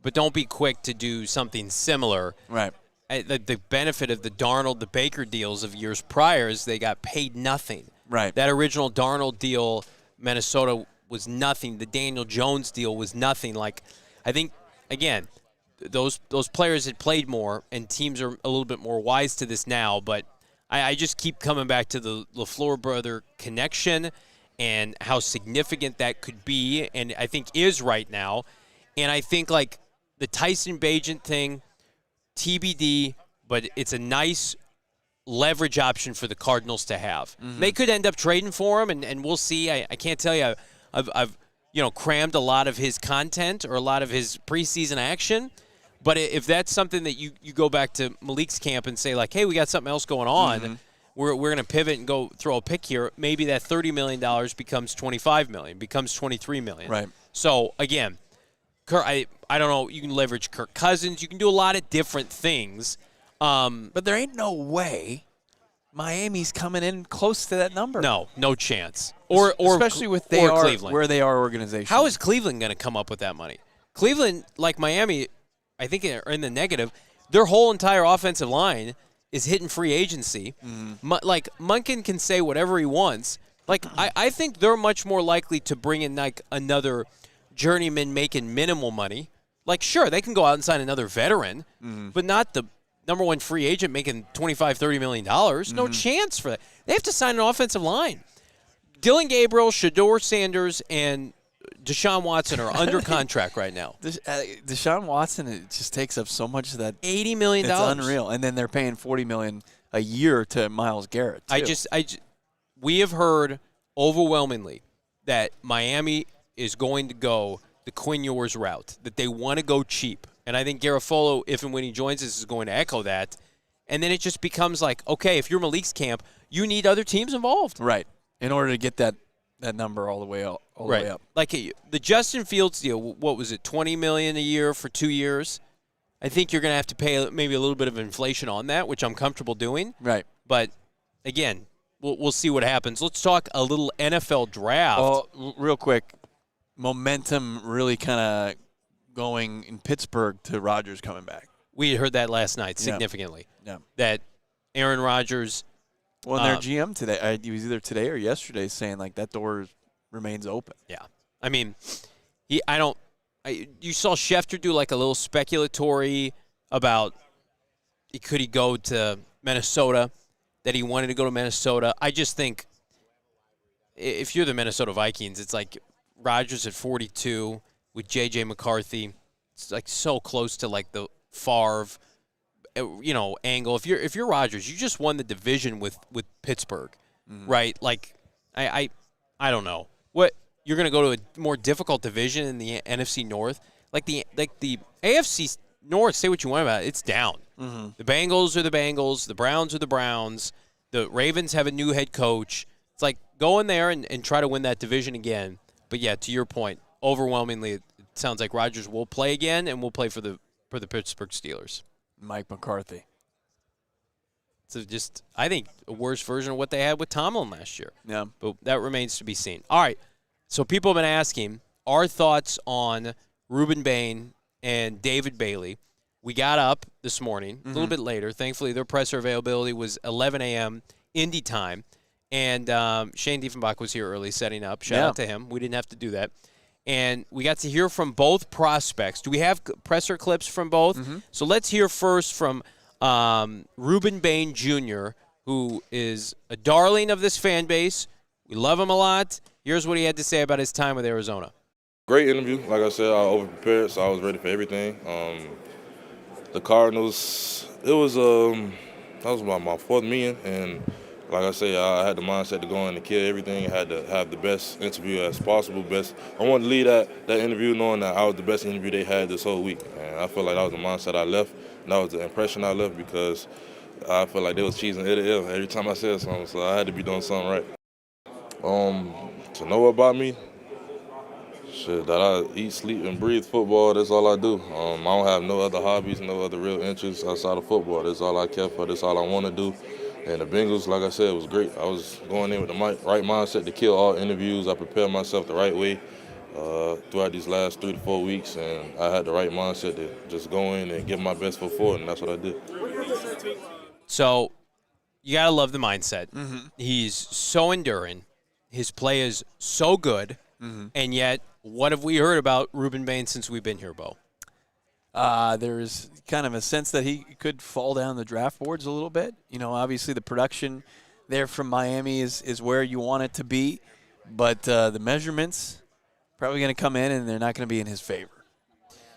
but don't be quick to do something similar. Right. The benefit of the Darnold, the Baker deals of years prior is they got paid nothing. Right. That original Darnold deal, Minnesota was nothing. The Daniel Jones deal was nothing. Like, I think, again, those players had played more, and teams are a little bit more wise to this now, but I just keep coming back to the LaFleur brother connection and how significant that could be, and I think is right now. And I think, like, the Tyson Bagent thing, TBD, but it's a nice leverage option for the Cardinals to have. Mm-hmm. They could end up trading for him, and we'll see. I can't tell you. I've crammed a lot of his content or a lot of his preseason action. But if that's something that you go back to Malik's camp and say, like, hey, we got something else going on, mm-hmm. we're going to pivot and go throw a pick here, maybe that $30 million becomes $25 million, becomes $23 million. Right. So, again, I don't know. You can leverage Kirk Cousins. You can do a lot of different things. But there ain't no way Miami's coming in close to that number. No chance. Or especially with Cleveland. Where they are organization. How is Cleveland going to come up with that money? Cleveland, like Miami, I think are in the negative. Their whole entire offensive line is hitting free agency. Mm-hmm. Like, Munkin can say whatever he wants. Like, I think they're much more likely to bring in, like, another journeyman making minimal money. Like, sure, they can go out and sign another veteran, but not the number one free agent making $25, $30 million. No chance for that. They have to sign an offensive line. Dylan Gabriel, Shedeur Sanders, and Deshaun Watson are under contract right now. Deshaun Watson, it just takes up so much of that. $80 million. It's unreal. And then they're paying $40 million a year to Myles Garrett, too. We have heard overwhelmingly that Miami is going to go the Quinn Ewers route, that they want to go cheap. And I think Garafolo, if and when he joins us, is going to echo that. And then it just becomes like, okay, if you're Malik's camp, you need other teams involved. Right. In order to get that number all the way up. The way up. Like the Justin Fields deal, what was it, $20 million a year for 2 years? I think you're going to have to pay maybe a little bit of inflation on that, which I'm comfortable doing. Right. But, again, we'll see what happens. Let's talk a little NFL draft. Well, real quick, momentum really kind of going in Pittsburgh to Rodgers coming back. We heard that last night significantly. Yeah. That Aaron Rodgers. Well, their GM today, he was either today or yesterday saying, like, that door remains open. Yeah. I mean, you saw Schefter do like a little speculatory about could he go to Minnesota, that he wanted to go to Minnesota. I just think if you're the Minnesota Vikings, it's like Rodgers at 42 with J.J. McCarthy. It's like so close to like the Favre, angle. If you're Rodgers, you just won the division with Pittsburgh, right? Like I don't know what you're going to go to a more difficult division in the NFC North. Like the AFC North. Say what you want about it, it's down. The Bengals are the Bengals. The Browns are the Browns. The Ravens have a new head coach. It's like go in there and try to win that division again. But yeah, to your point, overwhelmingly, it sounds like Rodgers will play again and will play for the Pittsburgh Steelers. Mike McCarthy. So just, I think, a worse version of what they had with Tomlin last year. Yeah. But that remains to be seen. All right. So people have been asking our thoughts on Reuben Bane and David Bailey. We got up this morning, a little bit later. Thankfully, their presser availability was 11 a.m. Indy time. And Shane Diefenbach was here early setting up. Shout out to him. We didn't have to do that. And we got to hear from both prospects. Do we have presser clips from both? So let's hear first from Reuben Bane Jr., who is a darling of this fan base. We love him a lot. Here's what he had to say about his time with Arizona. Great interview. Like I said, I over-prepared, so I was ready for everything. The Cardinals, that was my fourth meeting, and like I say, I had the mindset to go in and kill everything. I had to have the best interview as possible. I wanted to leave that interview knowing that I was the best interview they had this whole week. And I feel like that was the mindset I left, and that was the impression I left because I felt like they was cheesing ear to ear every time I said something, so I had to be doing something right. To know about me, that I eat, sleep, and breathe football, that's all I do. I don't have no other hobbies, no other real interests outside of football. That's all I care for. That's all I want to do. And the Bengals, like I said, was great. I was going in with the right mindset to kill all interviews. I prepared myself the right way throughout these last 3 to 4 weeks, and I had the right mindset to just go in and give my best foot forward, and that's what I did. So you got to love the mindset. He's so enduring. His play is so good. And yet, what have we heard about Reuben Bane since we've been here, Bo? There's kind of a sense that he could fall down the draft boards a little bit. Obviously the production there from Miami is where you want it to be, but the measurements probably going to come in and they're not going to be in his favor.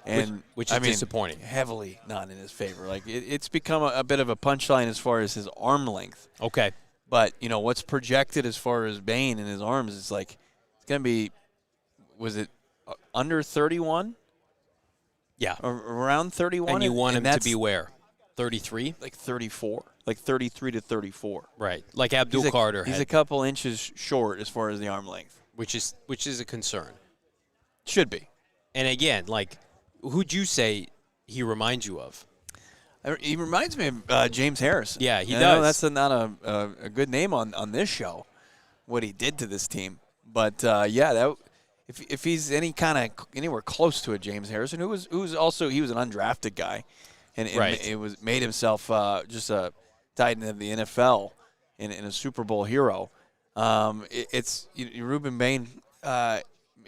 And which is disappointing. Heavily not in his favor. Like it's become a bit of a punchline as far as his arm length. Okay. But what's projected as far as Bane and his arms is like it's going to be, was it under 31? Yeah. Around 31. And you want him to be where? 33? Like 34. Like 33 to 34. Right. Like Abdul Carter. He's a couple inches short as far as the arm length. Which is a concern. Should be. And again, like, who'd you say he reminds you of? He reminds me of James Harrison. Yeah, he does. I know that's not a good name on this show, what he did to this team. But, if he's anywhere close to a James Harrison, he was an undrafted guy, and it was made himself just a tight end of the NFL and a Super Bowl hero. It's Reuben Bane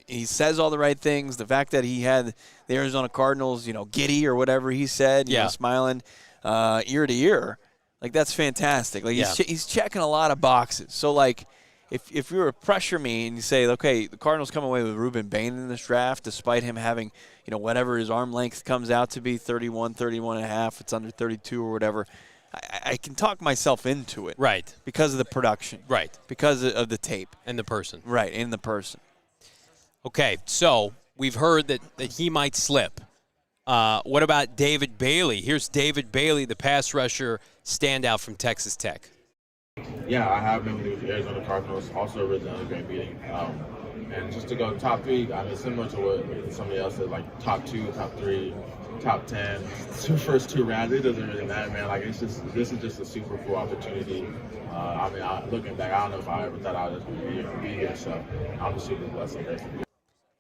he says all the right things. The fact that he had the Arizona Cardinals, giddy or whatever he said, smiling ear to ear, like that's fantastic. Like he's checking a lot of boxes. So like, if you were to pressure me and you say, okay, the Cardinals come away with Reuben Bane in this draft, despite him having, whatever his arm length comes out to be, 31 and a half, it's under 32 or whatever, I can talk myself into it. Right. Because of the production. Right. Because of the tape. And the person. Right, and the person. Okay, so we've heard that he might slip. What about David Bailey? Here's David Bailey, the pass rusher standout from Texas Tech. Yeah, I have been with the Arizona Cardinals, also originally great meeting. And just to go top 3, I mean, similar to what somebody else said, like top 2, top 3, top 10, first 2 rounds, it doesn't really matter, man. Like, this is just a super cool opportunity. I mean, looking back, I don't know if I ever thought I would be here, so I'm just super blessed.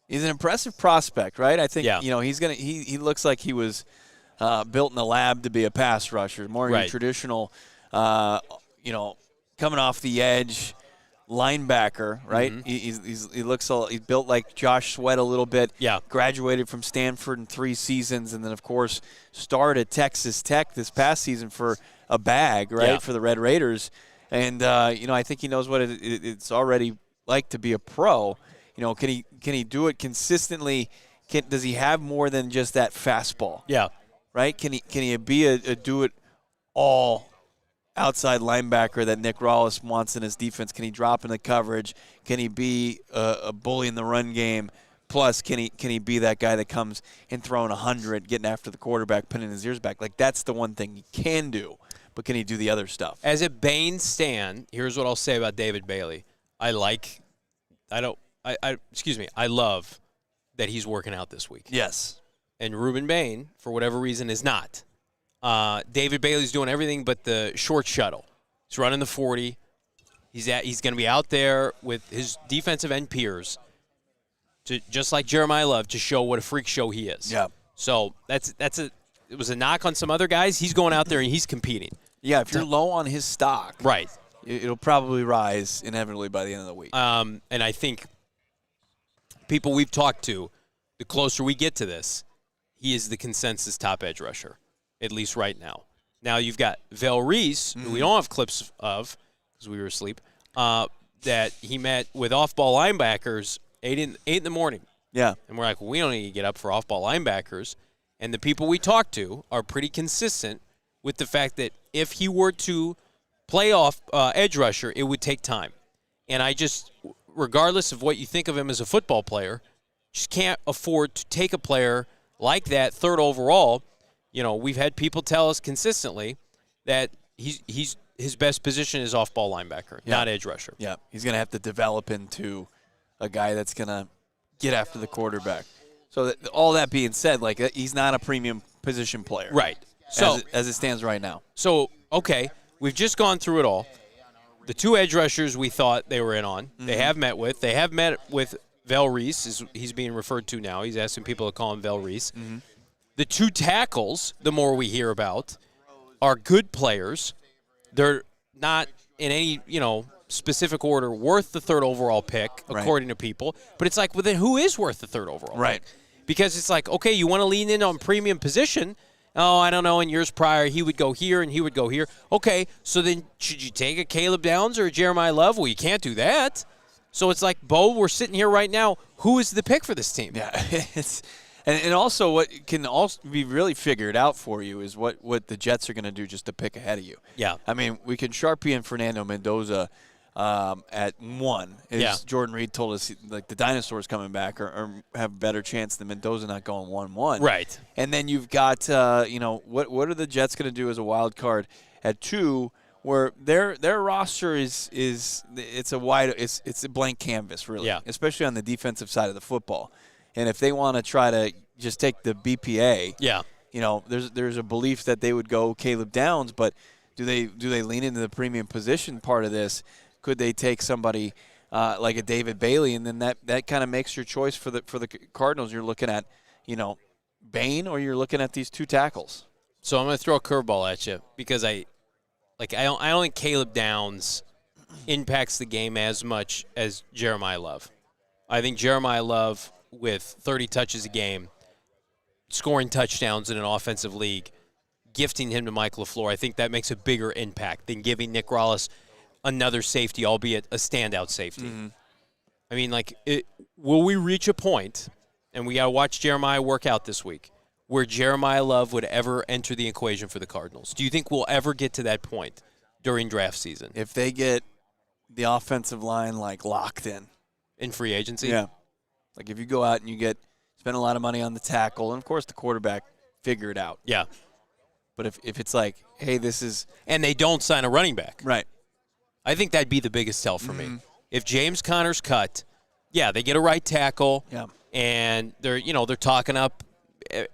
He's an impressive prospect, right? I think, he looks like he was built in the lab to be a pass rusher, more your traditional, coming off the edge linebacker, right? Mm-hmm. He's built like Josh Sweat a little bit. Yeah. Graduated from Stanford in 3 seasons, and then of course started at Texas Tech this past season for a bag, right, for the Red Raiders. And I think he knows what it's already like to be a pro. Can he do it consistently? Does he have more than just that fastball? Yeah. Right? Can he be a do it all outside linebacker that Nick Rawlis wants in his defense? Can he drop in the coverage? Can he be a bully in the run game? Plus, can he be that guy that comes and throwing 100, getting after the quarterback, pinning his ears back? Like, that's the one thing he can do, but can he do the other stuff? As a Bane stan, here's what I'll say about David Bailey. I love that he's working out this week. Yes. And Reuben Bane, for whatever reason, is not. David Bailey's doing everything but the short shuttle. He's running the 40. He's going to be out there with his defensive end peers, just like Jeremiyah Love, to show what a freak show he is. Yeah. So it was a knock on some other guys. He's going out there and he's competing. Yeah, if you're low on his stock, right, it'll probably rise inevitably by the end of the week. And I think people we've talked to, the closer we get to this, he is the consensus top edge rusher, at least right now. Now you've got Vel Reese, who we don't have clips of because we were asleep, that he met with off-ball linebackers 8 in the morning. Yeah. And we're like, well, we don't need to get up for off-ball linebackers. And the people we talked to are pretty consistent with the fact that if he were to play off edge rusher, it would take time. And I just, regardless of what you think of him as a football player, just can't afford to take a player like that, 3rd overall. We've had people tell us consistently that his best position is off-ball linebacker, not edge rusher. Yeah, he's going to have to develop into a guy that's going to get after the quarterback. So all that being said, like, he's not a premium position player. Right. So as it stands right now. So, okay, we've just gone through it all. The 2 edge rushers we thought they were in on, they have met with. They have met with Vel Reese, he's being referred to now. He's asking people to call him Vel Reese. Mm-hmm. The 2 tackles, the more we hear about, are good players. They're not in any, specific order worth the 3rd overall pick, according to people. But it's like, well, then who is worth the 3rd overall pick? Because it's like, okay, you want to lean in on premium position. Oh, I don't know. In years prior, he would go here and he would go here. Okay, so then should you take a Caleb Downs or a Jeremiyah Love? Well, you can't do that. So it's like, Bo, we're sitting here right now. Who is the pick for this team? Yeah, and also what can also be really figured out for you is what the Jets are going to do just to pick ahead of you. Yeah. I mean, we can Sharpie and Fernando Mendoza at 1. Jordan Reed told us, like, the dinosaurs coming back or have a better chance than Mendoza not going 1-1. Right. And then you've got, what are the Jets going to do as a wild card at 2? Where their roster is it's a blank canvas, really, especially on the defensive side of the football. And if they want to try to just take the BPA, there's a belief that they would go Caleb Downs, but do they lean into the premium position part of this? Could they take somebody like a David Bailey, and then that kind of makes your choice for the Cardinals? You're looking at Bane, or you're looking at these 2 tackles. So I'm going to throw a curveball at you because I don't think Caleb Downs impacts the game as much as Jeremiyah Love. I think Jeremiyah Love with 30 touches a game, scoring touchdowns in an offensive league, gifting him to Mike LaFleur, I think that makes a bigger impact than giving Nick Rallis another safety, albeit a standout safety. Mm-hmm. I mean, will we reach a point, and we got to watch Jeremiyah work out this week, where Jeremiyah Love would ever enter the equation for the Cardinals? Do you think we'll ever get to that point during draft season? If they get the offensive line, locked in free agency? Yeah. Like, if you go out and you spend a lot of money on the tackle, and, of course, the quarterback, figure it out. Yeah. But if it's like, hey, this is – and they don't sign a running back. Right. I think that'd be the biggest tell for me. If James Conner's cut, yeah, they get a right tackle. Yeah. And they're talking up, I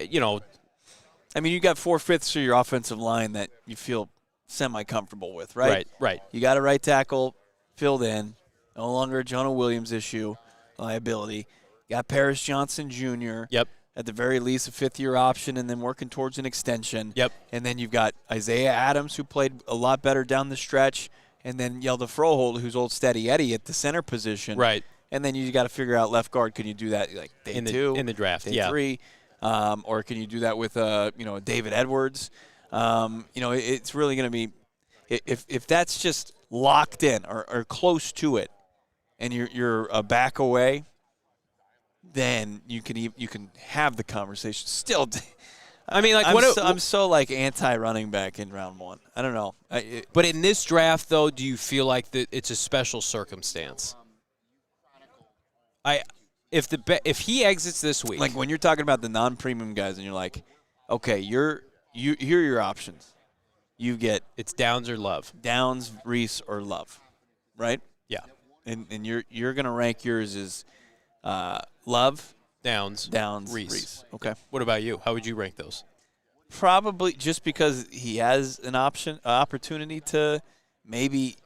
mean, you got 4/5 of your offensive line that you feel semi-comfortable with, right? Right. You got a right tackle filled in, no longer a Jonah Williams issue, liability. You got Paris Johnson Jr. Yep. At the very least, a fifth-year option, and then working towards an extension. Yep. And then you've got Isaiah Adams, who played a lot better down the stretch, and then Yelda Froholt, who's old Steady Eddie at the center position. Right. And then you got to figure out left guard. Can you do that day 2 in the draft? Day 3, or can you do that with David Edwards? It's really going to be if that's just locked in or close to it, and you're a back away, then you can have the conversation. Still, I mean, I'm so anti-running back in round 1. I don't know. But in this draft, though, do you feel like that it's a special circumstance? If he exits this week, like when you're talking about the non-premium guys, and you're like, okay, here are your options. You get it's Downs or Love, Downs, Reese, or Love, right? Yeah. And you're gonna rank yours as Love, Downs, Reese. Okay. What about you? How would you rank those? Probably just because he has an opportunity to maybe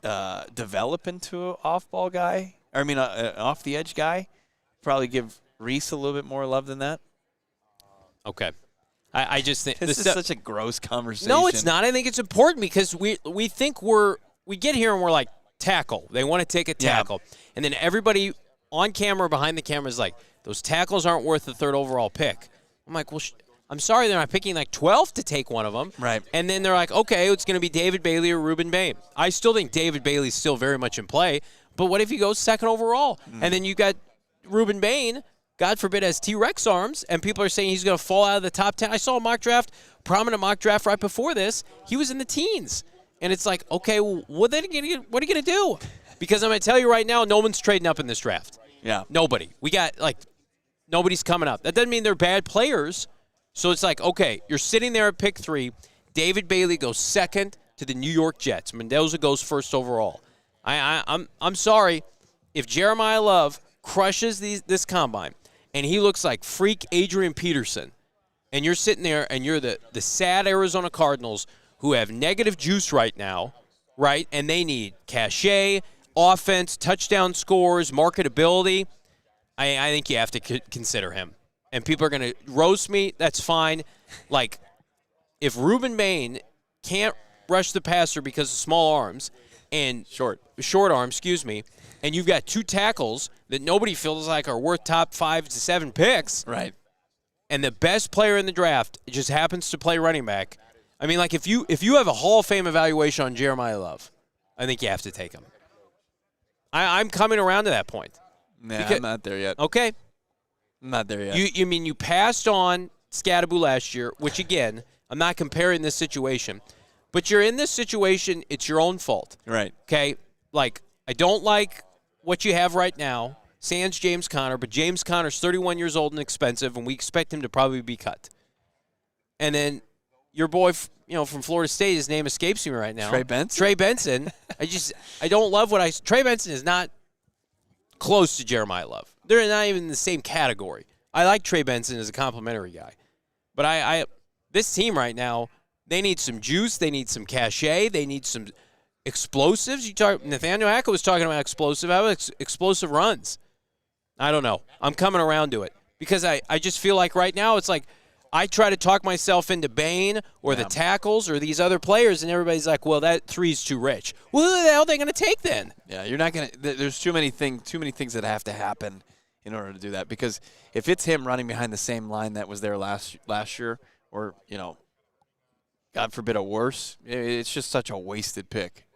develop into an off-ball guy. An off-the-edge guy. Probably give Reese a little bit more love than that. Okay. I just think this is such a gross conversation. No, it's not. I think it's important because we think we get here and we're like, tackle. They want to take a tackle. Yeah. And then everybody on camera, behind the camera is like, those tackles aren't worth the 3rd overall pick. I'm like, well, I'm sorry they're not picking 12 to take one of them. Right. And then they're like, okay, it's going to be David Bailey or Reuben Bane. I still think David Bailey's still very much in play. But what if he goes 2nd overall? And then you got Reuben Bane, God forbid, has T-Rex arms, and people are saying he's going to fall out of the top 10. I saw a prominent mock draft right before this. He was in the teens. And it's like, okay, well, what are you going to do? Because I'm going to tell you right now, no one's trading up in this draft. Yeah. Nobody. We got, nobody's coming up. That doesn't mean they're bad players. So it's like, okay, you're sitting there at pick 3. David Bailey goes 2nd to the New York Jets. Mendoza goes 1st overall. I'm sorry. If Jeremiyah Love crushes this combine and he looks like freak Adrian Peterson, and you're sitting there and you're the sad Arizona Cardinals who have negative juice right now, right? And they need cachet, offense, touchdown scores, marketability. I think you have to consider him. And people are going to roast me. That's fine. If Reuben Bane can't rush the passer because of small arms and short arms, and you've got 2 tackles that nobody feels like are worth top 5 to 7 picks, right? And the best player in the draft just happens to play running back. I mean, if you have a Hall of Fame evaluation on Jeremiyah Love, I think you have to take him. I'm coming around to that point. Nah, I'm not there yet. Okay. I'm not there yet. You passed on Scadaboo last year, which, again, I'm not comparing this situation. But you're in this situation, it's your own fault. Right. Okay? I don't like what you have right now, sans James Conner, but James Conner's 31 years old and expensive, and we expect him to probably be cut. And then your boy, from Florida State, his name escapes me right now. Trey Benson? Trey Benson. I don't love Trey Benson is not close to Jeremiyah Love. They're not even in the same category. I like Trey Benson as a complimentary guy. But this team right now, they need some juice. They need some cachet. They need some explosives. Nathaniel Hackett was talking about explosive runs. I don't know. I'm coming around to it because I just feel like right now it's like I try to talk myself into Bane or the tackles or these other players, and everybody's like, well, that 3's too rich. Well, who the hell are they going to take then? Yeah, you're not going to – there's too many things that have to happen in order to do that. Because if it's him running behind the same line that was there last year, or, God forbid a worse, it's just such a wasted pick.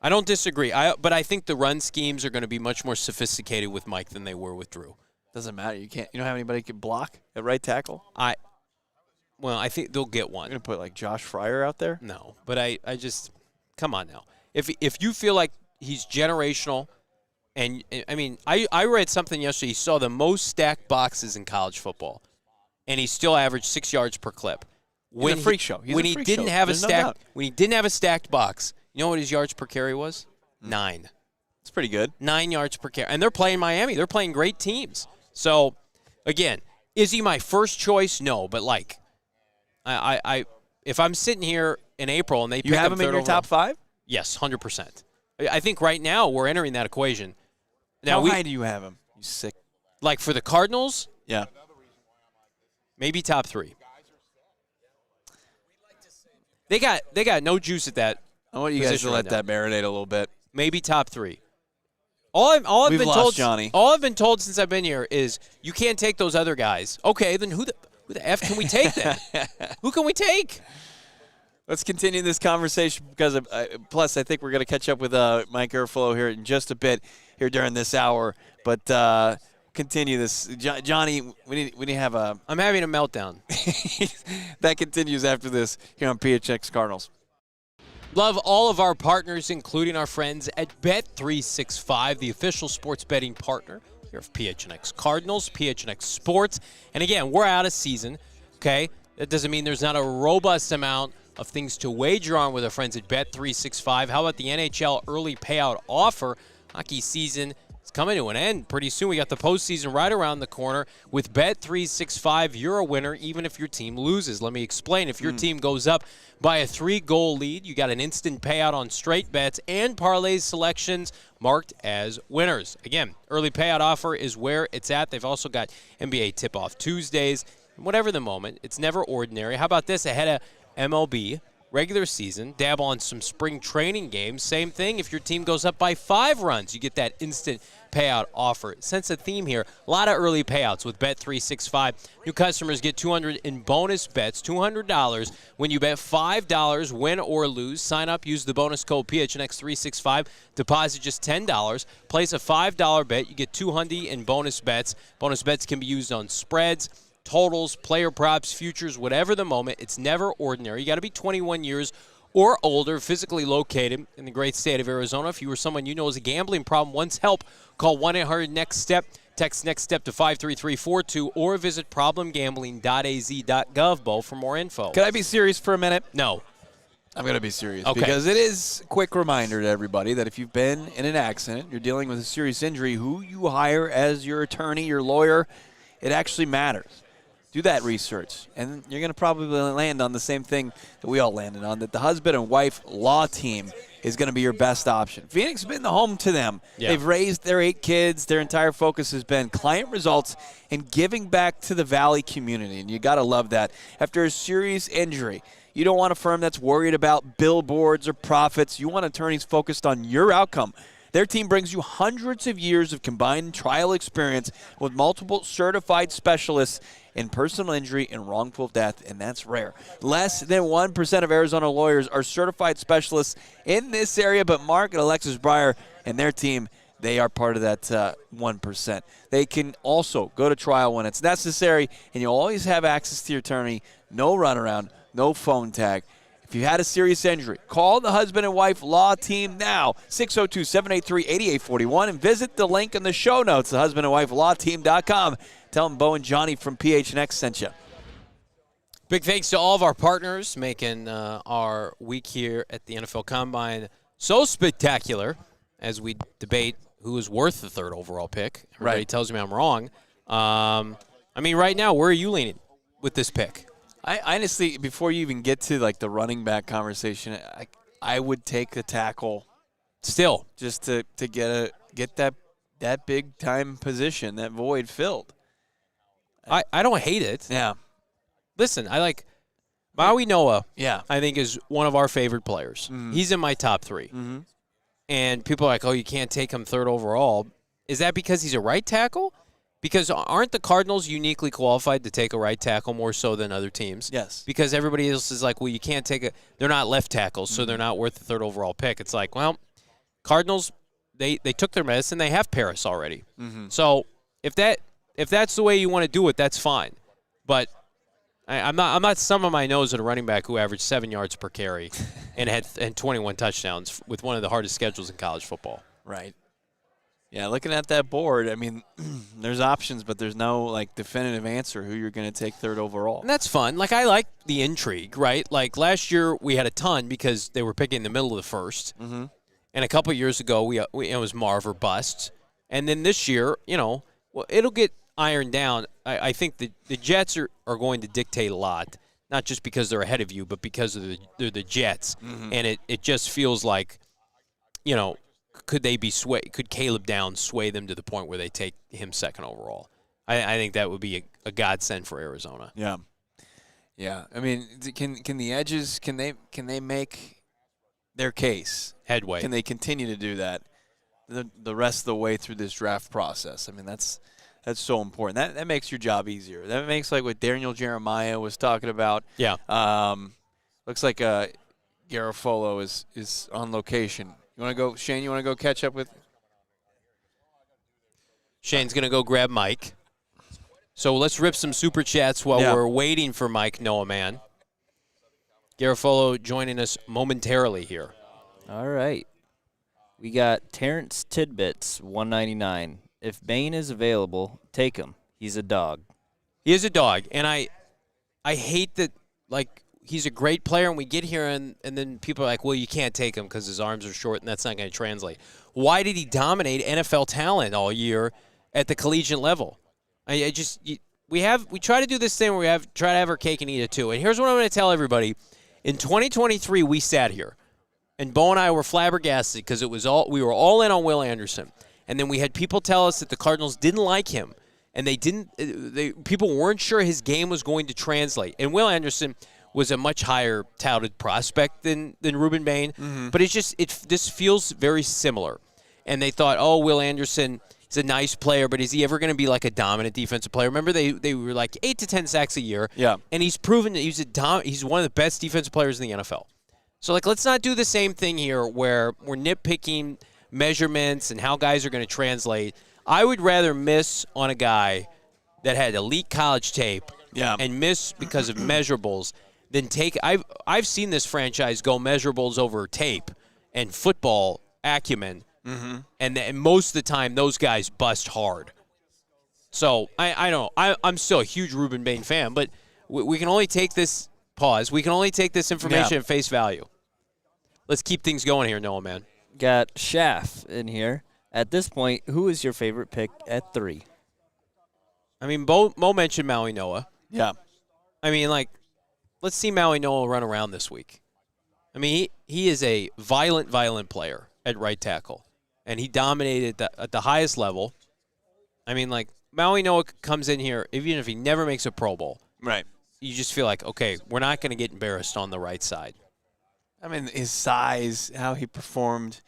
I don't disagree. But I think the run schemes are going to be much more sophisticated with Mike than they were with Drew. Doesn't matter. You don't have anybody who can block at right tackle? I think they'll get one. You're going to put like Josh Fryer out there? No, but I just come on now. If you feel like he's generational, and I mean, I read something yesterday. He saw the most stacked boxes in college football, and he still averaged 6 yards per clip. He's a freak show. When he didn't have a stacked box, you know what his yards per carry was? 9. It's pretty good. 9 yards per carry, and they're playing Miami. They're playing great teams. So, again, is he my first choice? No, but like, I if I'm sitting here in April and they pick have him in your top 5? Yes, 100%. I think right now we're entering that equation. Now, How high do you have him? You sick. Like for the Cardinals, Yeah. maybe top 3. They got no juice at that. I want you guys to position let right now. that marinate a little bit. Maybe top 3. All I've We've been lost told, Johnny. All I've been told since I've been here is you can't take those other guys. Okay, then who the F can we take then? Who can we take? Let's continue this conversation because plus I think we're going to catch up with Mike Garafolo here in just a bit here during this hour. But continue this, Johnny. We need to have a. I'm having a meltdown. That continues after this here on PHNX Cardinals. Love all of our partners, including our friends at Bet365, the official sports betting partner here of PHNX Cardinals, PHNX Sports. And again, we're out of season, okay? That doesn't mean there's not a robust amount of things to wager on with our friends at Bet365. How about the NHL early payout offer? Hockey season is coming to an end pretty soon. We got the postseason right around the corner. With Bet365, you're a winner even if your team loses. Let me explain. If your team goes up by a 3-goal lead, you got an instant payout on straight bets and parlays selections marked as winners. Again, early payout offer is where it's at. They've also got NBA tip-off Tuesdays. Whatever the moment, it's never ordinary. How about this? Ahead of MLB regular season, dabble on some spring training games. Same thing, if your team goes up by 5 runs, you get that instant payout offer. Sense a theme here. A lot of early payouts with Bet365. New customers get $200 in bonus bets, $200 when you bet $5, win or lose. Sign up, use the bonus code PHNX365. Deposit just $10. Place a $5 bet, you get $200 in bonus bets. Bonus bets can be used on spreads, totals, player props, futures, whatever the moment. It's never ordinary. You got to be 21 years or older, physically located in the great state of Arizona. If you or someone you know has a gambling problem, wants help, call 1-800-NEXT-STEP. Text NEXT STEP to 53342 or visit problemgambling.az.gov, Bo, for more info. Can I be serious for a minute? No. I'm going to be serious Okay. because it is a quick reminder to everybody that if you've been in an accident, you're dealing with a serious injury, who you hire as your attorney, your lawyer, it actually matters. Do that research, and you're going to probably land on the same thing that we all landed on, that the husband and wife law team is going to be your best option. Phoenix has been the home to them. Yeah. They've raised their 8 kids. Their entire focus has been client results and giving back to the Valley community, and you got to love that. After a serious injury, you don't want a firm that's worried about billboards or profits. You want attorneys focused on your outcome. Their team brings you hundreds of years of combined trial experience with multiple certified specialists in personal injury and wrongful death, and that's rare. Less than 1% of Arizona lawyers are certified specialists in this area, but Mark and Alexis Breyer and their team, they are part of that 1%. They can also go to trial when it's necessary, and you'll always have access to your attorney, no runaround, no phone tag. If you had a serious injury, call the husband and wife law team now, 602-783-8841, and visit the link in the show notes, thehusbandandwifelawteam.com. Tell them Bo and Johnny from PHNX sent you. Big thanks to all of our partners making our week here at the NFL Combine so spectacular as we debate who is worth the 3rd overall pick. Everybody tells me I'm wrong. I mean, right now, where are you leaning with this pick? I honestly, before you even get to like the running back conversation, I would take the tackle Still, just to get that big time position, that void filled. I don't hate it. Yeah. Listen, I like Maui Noah. Yeah. I think is one of our favorite players. Mhm. He's in my top 3. Mm-hmm. And people are like, oh, you can't take him 3rd overall. Is that because he's a right tackle? Because aren't the Cardinals uniquely qualified to take a right tackle more so than other teams? Yes. Because everybody else is like, well, you can't take they're not left tackles, so they're not worth the third overall pick. It's like, well, Cardinals, they took their medicine. They have Paris already. So if that's the way you want to do it, that's fine. But I'm not thumbing my nose at a running back who averaged 7 yards per carry and 21 touchdowns with one of the hardest schedules in college football. Right. Yeah, looking at that board, I mean, there's options, but there's no, like, definitive answer who you're going to take third overall. And that's fun. Like, I like the intrigue, right? Like, last year we had a ton because they were picking in the middle of the first. Mm-hmm. And a couple of years ago, it was Marv or bust. And then this year, well, it'll get ironed down. I think the Jets are going to dictate a lot, not just because they're ahead of you, but because they're the Jets. Mm-hmm. And it just feels like, could they be could Caleb Downs sway them to the point where they take him second overall? I think that would be a godsend for Arizona. Yeah. Yeah. I mean, can the edges, can they make their case? Headway. Can they continue to do that the rest of the way through this draft process? I mean, that's so important. That makes your job easier. That makes, like, what Daniel Jeremiyah was talking about. Yeah. Looks like Garafolo is on location. You want to go, Shane? You want to go catch up with? Shane's going to go grab Mike. So let's rip some super chats while we're waiting for Mike, Noah Man. Garafolo joining us momentarily here. All right. We got Terrence Tidbits, 199. If Bane is available, take him. He's a dog. He is a dog, and I hate that, like, he's a great player, and we get here, and then people are like, well, you can't take him because his arms are short, and that's not going to translate. Why did he dominate NFL talent all year at the collegiate level? We try to do this thing where try to have our cake and eat it too. And here's what I'm going to tell everybody. In 2023, we sat here, and Bo and I were flabbergasted because we were all in on Will Anderson. And then we had people tell us that the Cardinals didn't like him, and people weren't sure his game was going to translate. And Will Anderson was a much higher touted prospect than Reuben Bain, but this feels very similar. And they thought, oh, Will Anderson is a nice player, but is he ever going to be like a dominant defensive player? Remember, they were like 8 to 10 sacks a year, and he's proven that he's one of the best defensive players in the NFL. So, like, let's not do the same thing here where we're nitpicking measurements and how guys are going to translate. I would rather miss on a guy that had elite college tape and miss because of measurables than take. I've seen this franchise go measurables over tape and football acumen, and most of the time those guys bust hard. So I don't know. I'm still a huge Reuben Bain fan, but we can only take this We can only take this information at face value. Let's keep things going here, Noah, man. Got Schaff in here. At this point, who is your favorite pick at 3? I mean, Mo mentioned Maui Noah. Yeah. I mean, like, let's see Maui Noah run around this week. I mean, he is a violent player at right tackle, and he dominated at the highest level. I mean, like, Maui Noah comes in here, even if he never makes a Pro Bowl. Right. You just feel like, okay, we're not going to get embarrassed on the right side. I mean, his size, how he performed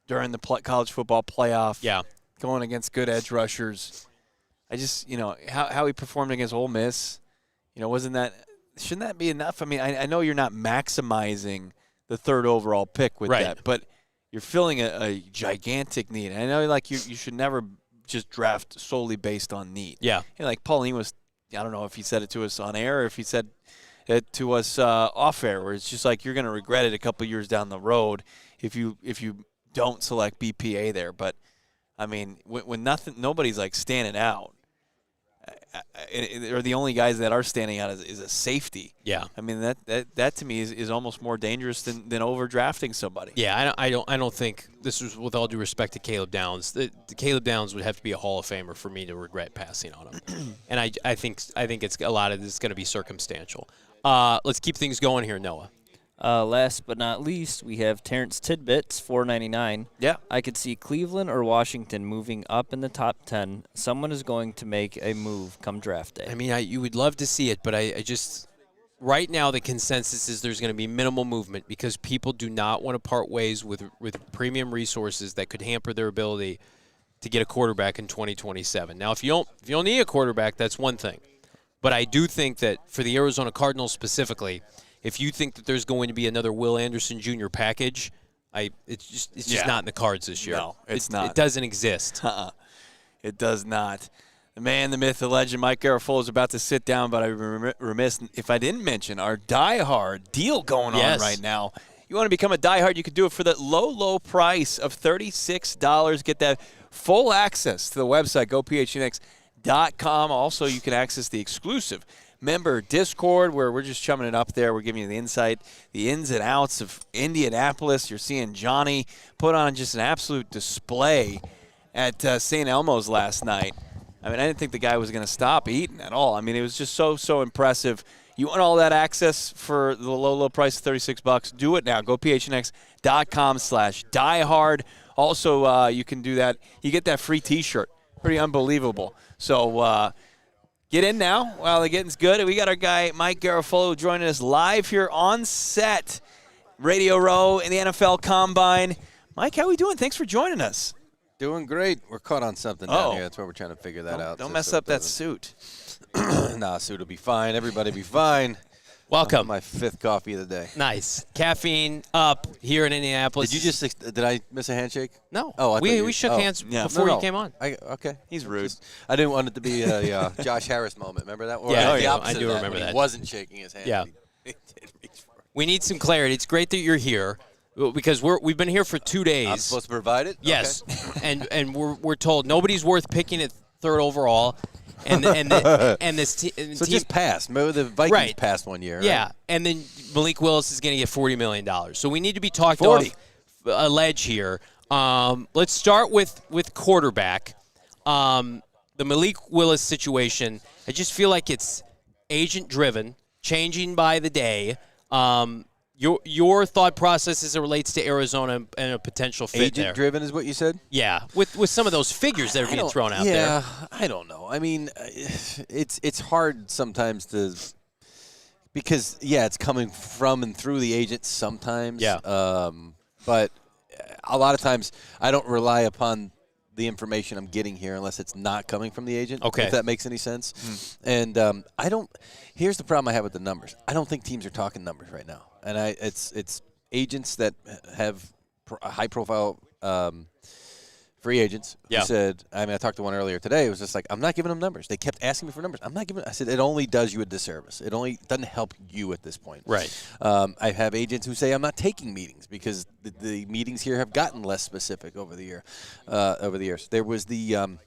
during the college football playoff. Yeah. Going against good edge rushers. I just, how he performed against Ole Miss, shouldn't that be enough? I mean, I know you're not maximizing the third overall pick with that, but you're filling a gigantic need. And I know, like, you should never just draft solely based on need. Yeah. Like Pauline was, I don't know if he said it to us on air or if he said it to us off air, where it's just like you're going to regret it a couple years down the road if you don't select BPA there. But I mean, when nobody's like standing out, or the only guys that are standing out is a safety. Yeah. I mean, that to me is almost more dangerous than overdrafting somebody. Yeah, I don't think this is, with all due respect to Caleb Downs. The Caleb Downs would have to be a Hall of Famer for me to regret passing on him. And I think it's a lot of this is going to be circumstantial. Let's keep things going here, Noah. Last but not least, we have Terrence Tidbits, $4.99. Yeah. I could see Cleveland or Washington moving up in the top 10. Someone is going to make a move come draft day. I mean, you would love to see it, but I just right now the consensus is there's going to be minimal movement because people do not want to part ways with premium resources that could hamper their ability to get a quarterback in 2027. Now, if you don't need a quarterback, that's one thing. But I do think that for the Arizona Cardinals specifically, if you think that there's going to be another Will Anderson Jr. package, it's just not in the cards this year. No, it's not. It doesn't exist. It does not. The man, the myth, the legend, Mike Garafolo is about to sit down, but I'd be remiss if I didn't mention our Die Hard deal going on right now. You want to become a Die Hard, you can do it for the low, low price of $36. Get that full access to the website, gophnx.com. Also, you can access the exclusive member Discord where we're just chumming it up there. We're giving you the insight, the ins and outs of Indianapolis. You're seeing Johnny put on just an absolute display at St. Elmo's last night. I mean, I didn't think the guy was going to stop eating at all. I mean, it was just so impressive. You want all that access for the low price of $36? Do it now. Go phnx.com/diehard. Also, you can do that. You get that free T-shirt. Pretty unbelievable. So get in now while the getting's good. We got our guy Mike Garafolo joining us live here on set, Radio Row in the NFL Combine. Mike, how are we doing? Thanks for joining us. Doing great. We're caught on something down here. That's why we're trying to figure that out. Don't mess up that suit. Nah, suit will be fine. Everybody be fine. Welcome. My 5th coffee of the day. Nice. Caffeine up here in Indianapolis. Did I miss a handshake? No. Oh, we shook hands before you came on. Okay. He's rude. I didn't want it to be a Josh Harris moment. Remember that? Or Yeah, the opposite I do of remember when that. He wasn't shaking his hand. Yeah. He did reach for it. We need some clarity. It's great that you're here because we've been here for 2 days. I'm supposed to provide it? Yes. Okay. and we're told nobody's worth picking at 3rd overall. And this team. So just passed. Remember the Vikings passed one year. Yeah. Right? And then Malik Willis is going to get $40 million. So we need to be talked 40. off a ledge here. Let's start with quarterback. The Malik Willis situation, I just feel like it's agent-driven, changing by the day. Your thought process as it relates to Arizona and a potential fit there. Agent-driven is what you said? Yeah, with some of those figures that are being thrown out there. Yeah, I don't know. I mean, it's hard sometimes because it's coming from and through the agent sometimes. Yeah. But a lot of times I don't rely upon the information I'm getting here unless it's not coming from the agent. Okay. If that makes any sense. And I don't. Here's the problem I have with the numbers. I don't think teams are talking numbers right now. And it's agents that have high-profile free agents who said, I talked to one earlier today. It was just like, I'm not giving them numbers. They kept asking me for numbers. I'm not giving. I said, it only does you a disservice. It only doesn't help you at this point. Right. I have agents who say I'm not taking meetings because the meetings here have gotten less specific over the years. There was it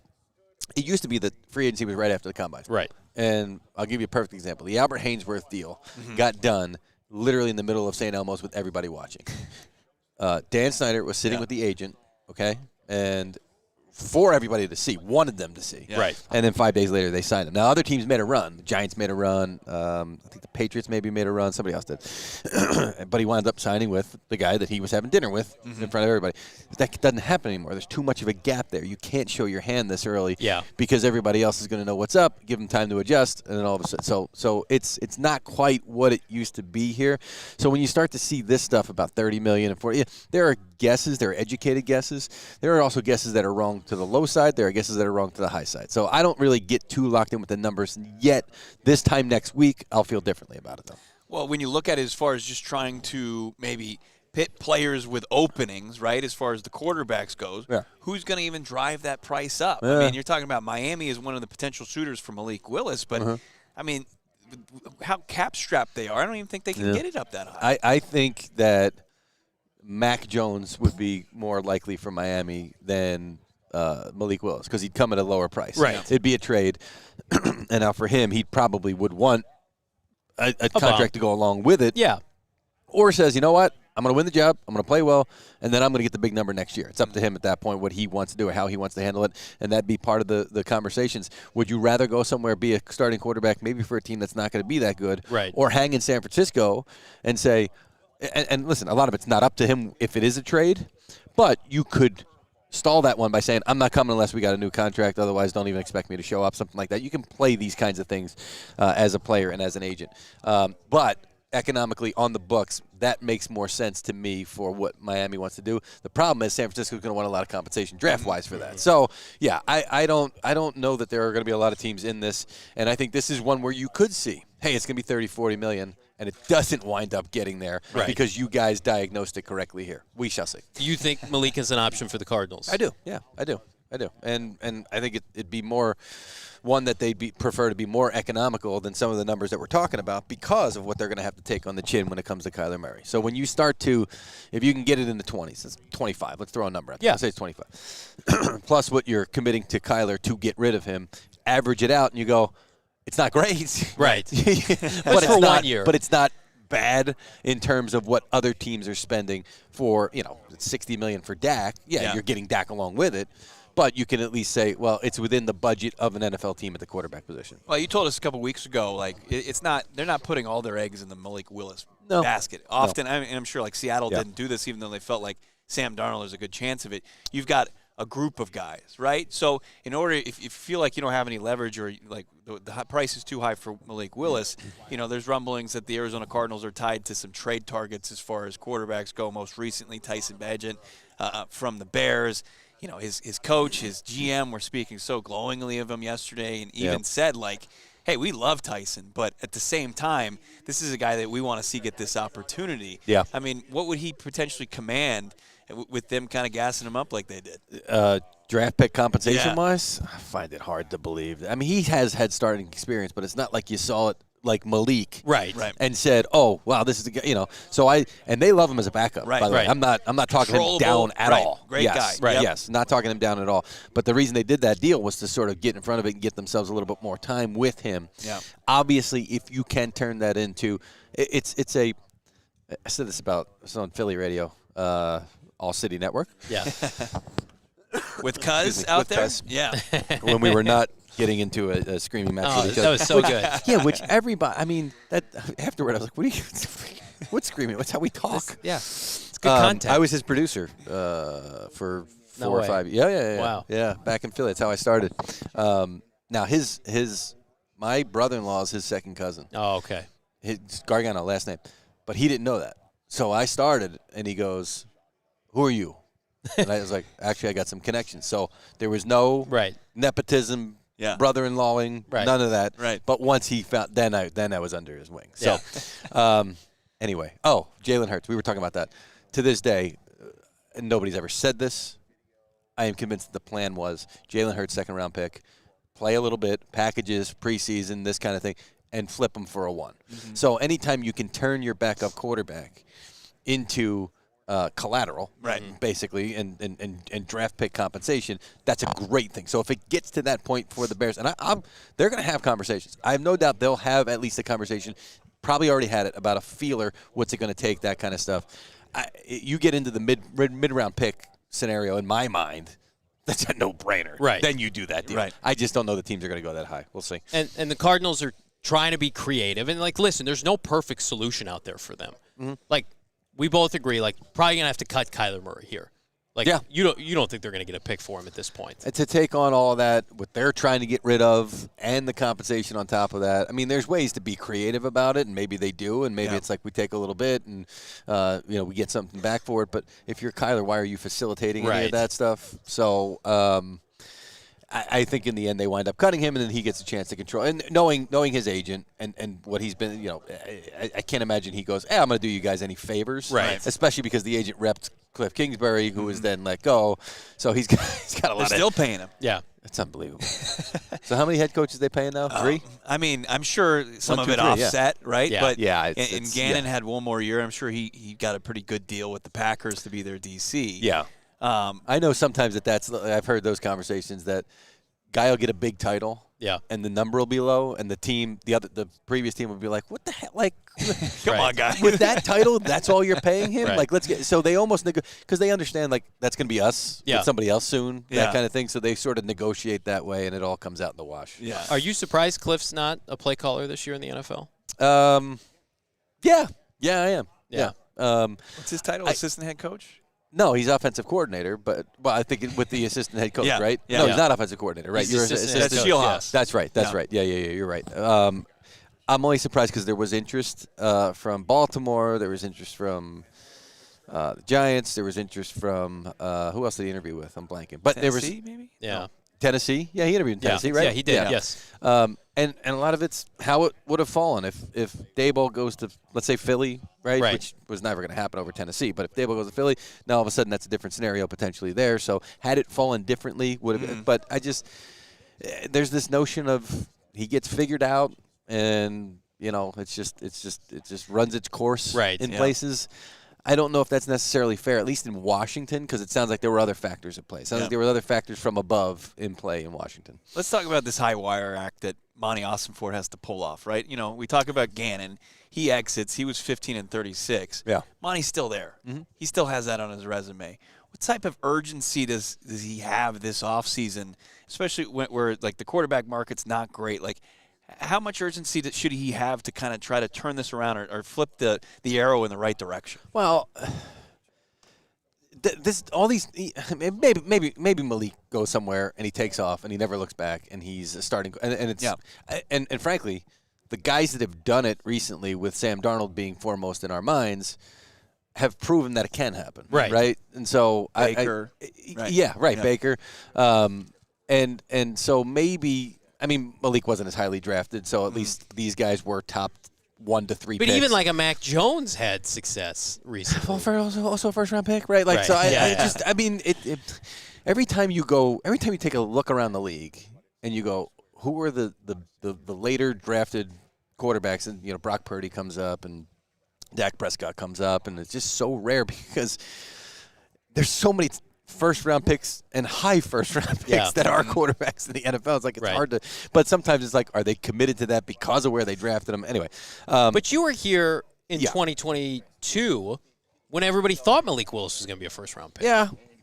used to be that free agency was right after the combine. Right. And I'll give you a perfect example. The Albert Hainsworth deal got done literally in the middle of St. Elmo's with everybody watching. Dan Snyder was sitting with the agent, okay, and for everybody to see, wanted them to see. Yeah. Right. And then 5 days later, they signed him. Now, other teams made a run. The Giants made a run. I think the Patriots maybe made a run. Somebody else did. But he wound up signing with the guy that he was having dinner with in front of everybody. But that doesn't happen anymore. There's too much of a gap there. You can't show your hand this early because everybody else is going to know what's up, give them time to adjust, and then all of a sudden. So it's not quite what it used to be here. So when you start to see this stuff about $30 million and $40, there are guesses. There are educated guesses. There are also guesses that are wrong to the low side. There are guesses that are wrong to the high side. So I don't really get too locked in with the numbers yet. This time next week, I'll feel differently about it, though. Well, when you look at it as far as just trying to maybe pit players with openings, right, as far as the quarterbacks goes, who's going to even drive that price up? I mean, you're talking about Miami is one of the potential suitors for Malik Willis, but, I mean, how cap-strapped they are, I don't even think they can get it up that high. I think that Mac Jones would be more likely for Miami than Malik Willis because he'd come at a lower price. Right. It'd be a trade. And now for him, he probably would want a contract to go along with it. Yeah. Or says, you know what? I'm going to win the job. I'm going to play well, and then I'm going to get the big number next year. It's up to him at that point what he wants to do or how he wants to handle it, and that'd be part of the conversations. Would you rather go somewhere, be a starting quarterback, maybe for a team that's not going to be that good, or hang in San Francisco and say, and listen, a lot of it's not up to him if it is a trade, but you could stall that one by saying, I'm not coming unless we got a new contract, otherwise don't even expect me to show up, something like that. You can play these kinds of things as a player and as an agent. But economically on the books, that makes more sense to me for what Miami wants to do. The problem is San Francisco's going to want a lot of compensation draft-wise for that. So, yeah, I don't know that there are going to be a lot of teams in this, and I think this is one where you could see, hey, it's going to be 30, 40 million, and it doesn't wind up getting there because you guys diagnosed it correctly here. We shall see. Do you think Malik is an option for the Cardinals? I do. Yeah, I do. And I think it'd be more one that they'd prefer to be more economical than some of the numbers that we're talking about because of what they're going to have to take on the chin when it comes to Kyler Murray. So when you start to, if you can get it in the 20s, it's 25. Let's throw a number out there. Let's say it's 25. Plus what you're committing to Kyler to get rid of him, average it out, and you go, it's not great. Right. But it's for not, 1 year. But it's not bad in terms of what other teams are spending for, $60 million for Dak. Yeah, you're getting Dak along with it. But you can at least say, well, it's within the budget of an NFL team at the quarterback position. Well, you told us a couple weeks ago, they're not putting all their eggs in the Malik Willis basket. Often, I'm sure Seattle didn't do this, even though they felt like Sam Darnold is a good chance of it. You've got a group of guys, right? So in order, if you feel like you don't have any leverage or like the price is too high for Malik Willis, there's rumblings that the Arizona Cardinals are tied to some trade targets as far as quarterbacks go. Most recently, Tyson Bagent from the Bears. His coach, his GM were speaking so glowingly of him yesterday and even said, hey, we love Tyson, but at the same time, this is a guy that we want to see get this opportunity. Yeah. I mean, what would he potentially command with them kind of gassing him up like they did? Draft pick compensation-wise, I find it hard to believe. I mean, he has had starting experience, but it's not like you saw it like Malik, right, and said, "Oh, wow, this is the So and they love him as a backup. By the way, I'm not talking him down at all. Great guy. Right. Yep. Yes, not talking him down at all. But the reason they did that deal was to sort of get in front of it and get themselves a little bit more time with him. Yeah. Obviously, if you can turn that into, it's a. I said this it's on Philly radio, All City Network. Yeah. With Cuz out there. Cuz. Yeah. When we were not getting into a screaming match with each other. That was so good. Yeah, which everybody, that afterward I was like, what are you, what's screaming? What's how we talk? It's good content. I was his producer for 4 or 5 years. Yeah. Wow. Yeah, back in Philly. That's how I started. Now, my brother-in-law is his second cousin. Oh, okay. His Gargano, last name. But he didn't know that. So I started, and he goes, who are you? And I was like, actually, I got some connections. So there was no nepotism, brother-in-lawing, none of that. Right. But once he found, then I was under his wing. So, anyway. Oh, Jalen Hurts. We were talking about that. To this day, and nobody's ever said this, I am convinced that the plan was Jalen Hurts, second-round pick, play a little bit, packages, preseason, this kind of thing, and flip him for a 1. Mm-hmm. So anytime you can turn your backup quarterback into collateral, basically, and draft pick compensation, that's a great thing. So if it gets to that point for the Bears, and they're going to have conversations. I have no doubt they'll have at least a conversation, probably already had it, about a feeler, what's it going to take, that kind of stuff. You get into the mid-round pick scenario, in my mind, that's a no-brainer. Right. Then you do that deal. Right. I just don't know the teams are going to go that high. We'll see. And the Cardinals are trying to be creative. And, listen, there's no perfect solution out there for them. Mm-hmm. We both agree, probably going to have to cut Kyler Murray here. You don't think they're going to get a pick for him at this point. To take on all that, what they're trying to get rid of, and the compensation on top of that. I mean, there's ways to be creative about it, and maybe they do, and maybe it's like we take a little bit and we get something back for it. But if you're Kyler, why are you facilitating any of that stuff? So I think in the end they wind up cutting him, and then he gets a chance to control. And knowing his agent and what he's been, I can't imagine he goes, I'm going to do you guys any favors. Right. Especially because the agent repped Cliff Kingsbury, who was then let go. So he's got a lot They're still paying him. Yeah. That's unbelievable. So how many head coaches they paying now? 3? I mean, I'm sure some 1, of 2, it 3, offset, right? Yeah. But it's Gannon had one more year. I'm sure he got a pretty good deal with the Packers to be their DC. Yeah. I know sometimes I've heard those conversations that guy will get a big title. Yeah. And the number will be low, and the previous team will be like, what the hell? Come on, guy. With that title, that's all you're paying him? Right. Let's get. So they almost because they understand that's going to be us with somebody else soon, that kind of thing. So they sort of negotiate that way, and it all comes out in the wash. Yeah. Are you surprised Cliff's not a play caller this year in the NFL? Yeah, I am. Yeah. What's his title? Assistant head coach? No, he's offensive coordinator, but I think with the assistant head coach, right? Yeah. No, he's not offensive coordinator, right? He's assistant head coach, Shieldhouse. That's right. Yeah. Yeah, you're right. I'm only surprised because there was interest from Baltimore. There was interest from the Giants. There was interest from who else did he interview with? I'm blanking. But Tennessee, there was maybe? Yeah. Tennessee. Yeah, he interviewed in Tennessee, right? Yeah, he did. Yes. And a lot of it's how it would have fallen if Daboll goes to, let's say, Philly, right? Which was never going to happen over Tennessee. But if Daboll goes to Philly, now all of a sudden that's a different scenario potentially there. So had it fallen differently, would have. But there's this notion of he gets figured out, and it just runs its course in places. I don't know if that's necessarily fair, at least in Washington, because it sounds like there were other factors at play. It sounds like there were other factors from above in play in Washington. Let's talk about this high wire act that Monti Ossenfort has to pull off, right? We talk about Gannon. He exits. He was 15-36. Yeah. Monty's still there. He still has that on his resume. What type of urgency does he have this offseason, especially where like the quarterback market's not great? Like, how much urgency should he have to kind of try to turn this around or flip the arrow in the right direction? Well, maybe Malik goes somewhere and he takes off and he never looks back and he's a starting and frankly, the guys that have done it recently with Sam Darnold being foremost in our minds have proven that it can happen. Right. And so Baker. Baker. And so maybe. I mean, Malik wasn't as highly drafted, so at least these guys were top 1 to 3 But picks. even like a Mac Jones had success recently. Also a first-round pick, right? Like, so I mean, every time you take a look around the league and you go, who are the later drafted quarterbacks? And, Brock Purdy comes up and Dak Prescott comes up, and it's just so rare because there's so many first-round picks and high first-round picks that are quarterbacks in the NFL. It's like it's hard to – but sometimes it's like, are they committed to that because of where they drafted them? Anyway. But you were here in 2022 when everybody thought Malik Willis was going to be a first-round pick.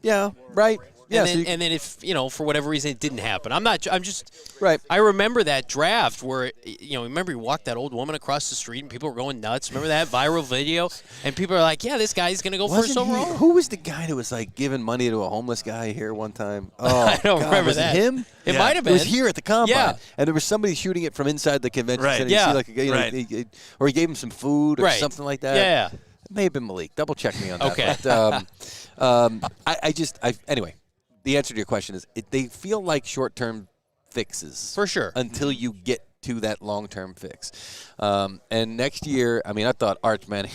Yeah, right. Yeah, and then if, for whatever reason it didn't happen. I'm just right. I remember that draft where, remember you walked that old woman across the street and people were going nuts. Remember that viral video? And people are like, yeah, this guy's going to go first overall. Who was the guy that was like giving money to a homeless guy here one time? Oh, I don't remember was that. It him? It might have been. It was here at the Combine. Yeah. And there was somebody shooting it from inside the convention center. Yeah. You see like or he gave him some food or something like that. Yeah. It may have been Malik. Double check me on that. Okay. But, anyway. The answer to your question is they feel like short-term fixes. For sure. Until you get to that long-term fix. And next year, I mean, I thought Arch Manning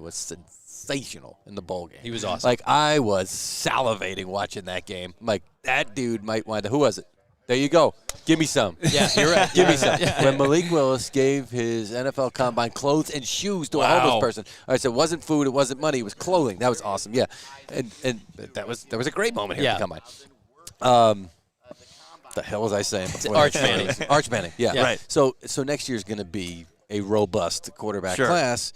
was sensational in the bowl game. He was awesome. Like, I was salivating watching that game. I'm like, that dude might wind up. Who was it? There you go. Give me some. Yeah, you're right. Give me some. When Malik Willis gave his NFL Combine clothes and shoes to a homeless person. I said, it wasn't food, it wasn't money, it was clothing. That was awesome. Yeah. And that was a great moment here at the Combine. The hell was I saying before? Arch Manning. Arch Manning, yeah. Right. So next year's going to be a robust quarterback class.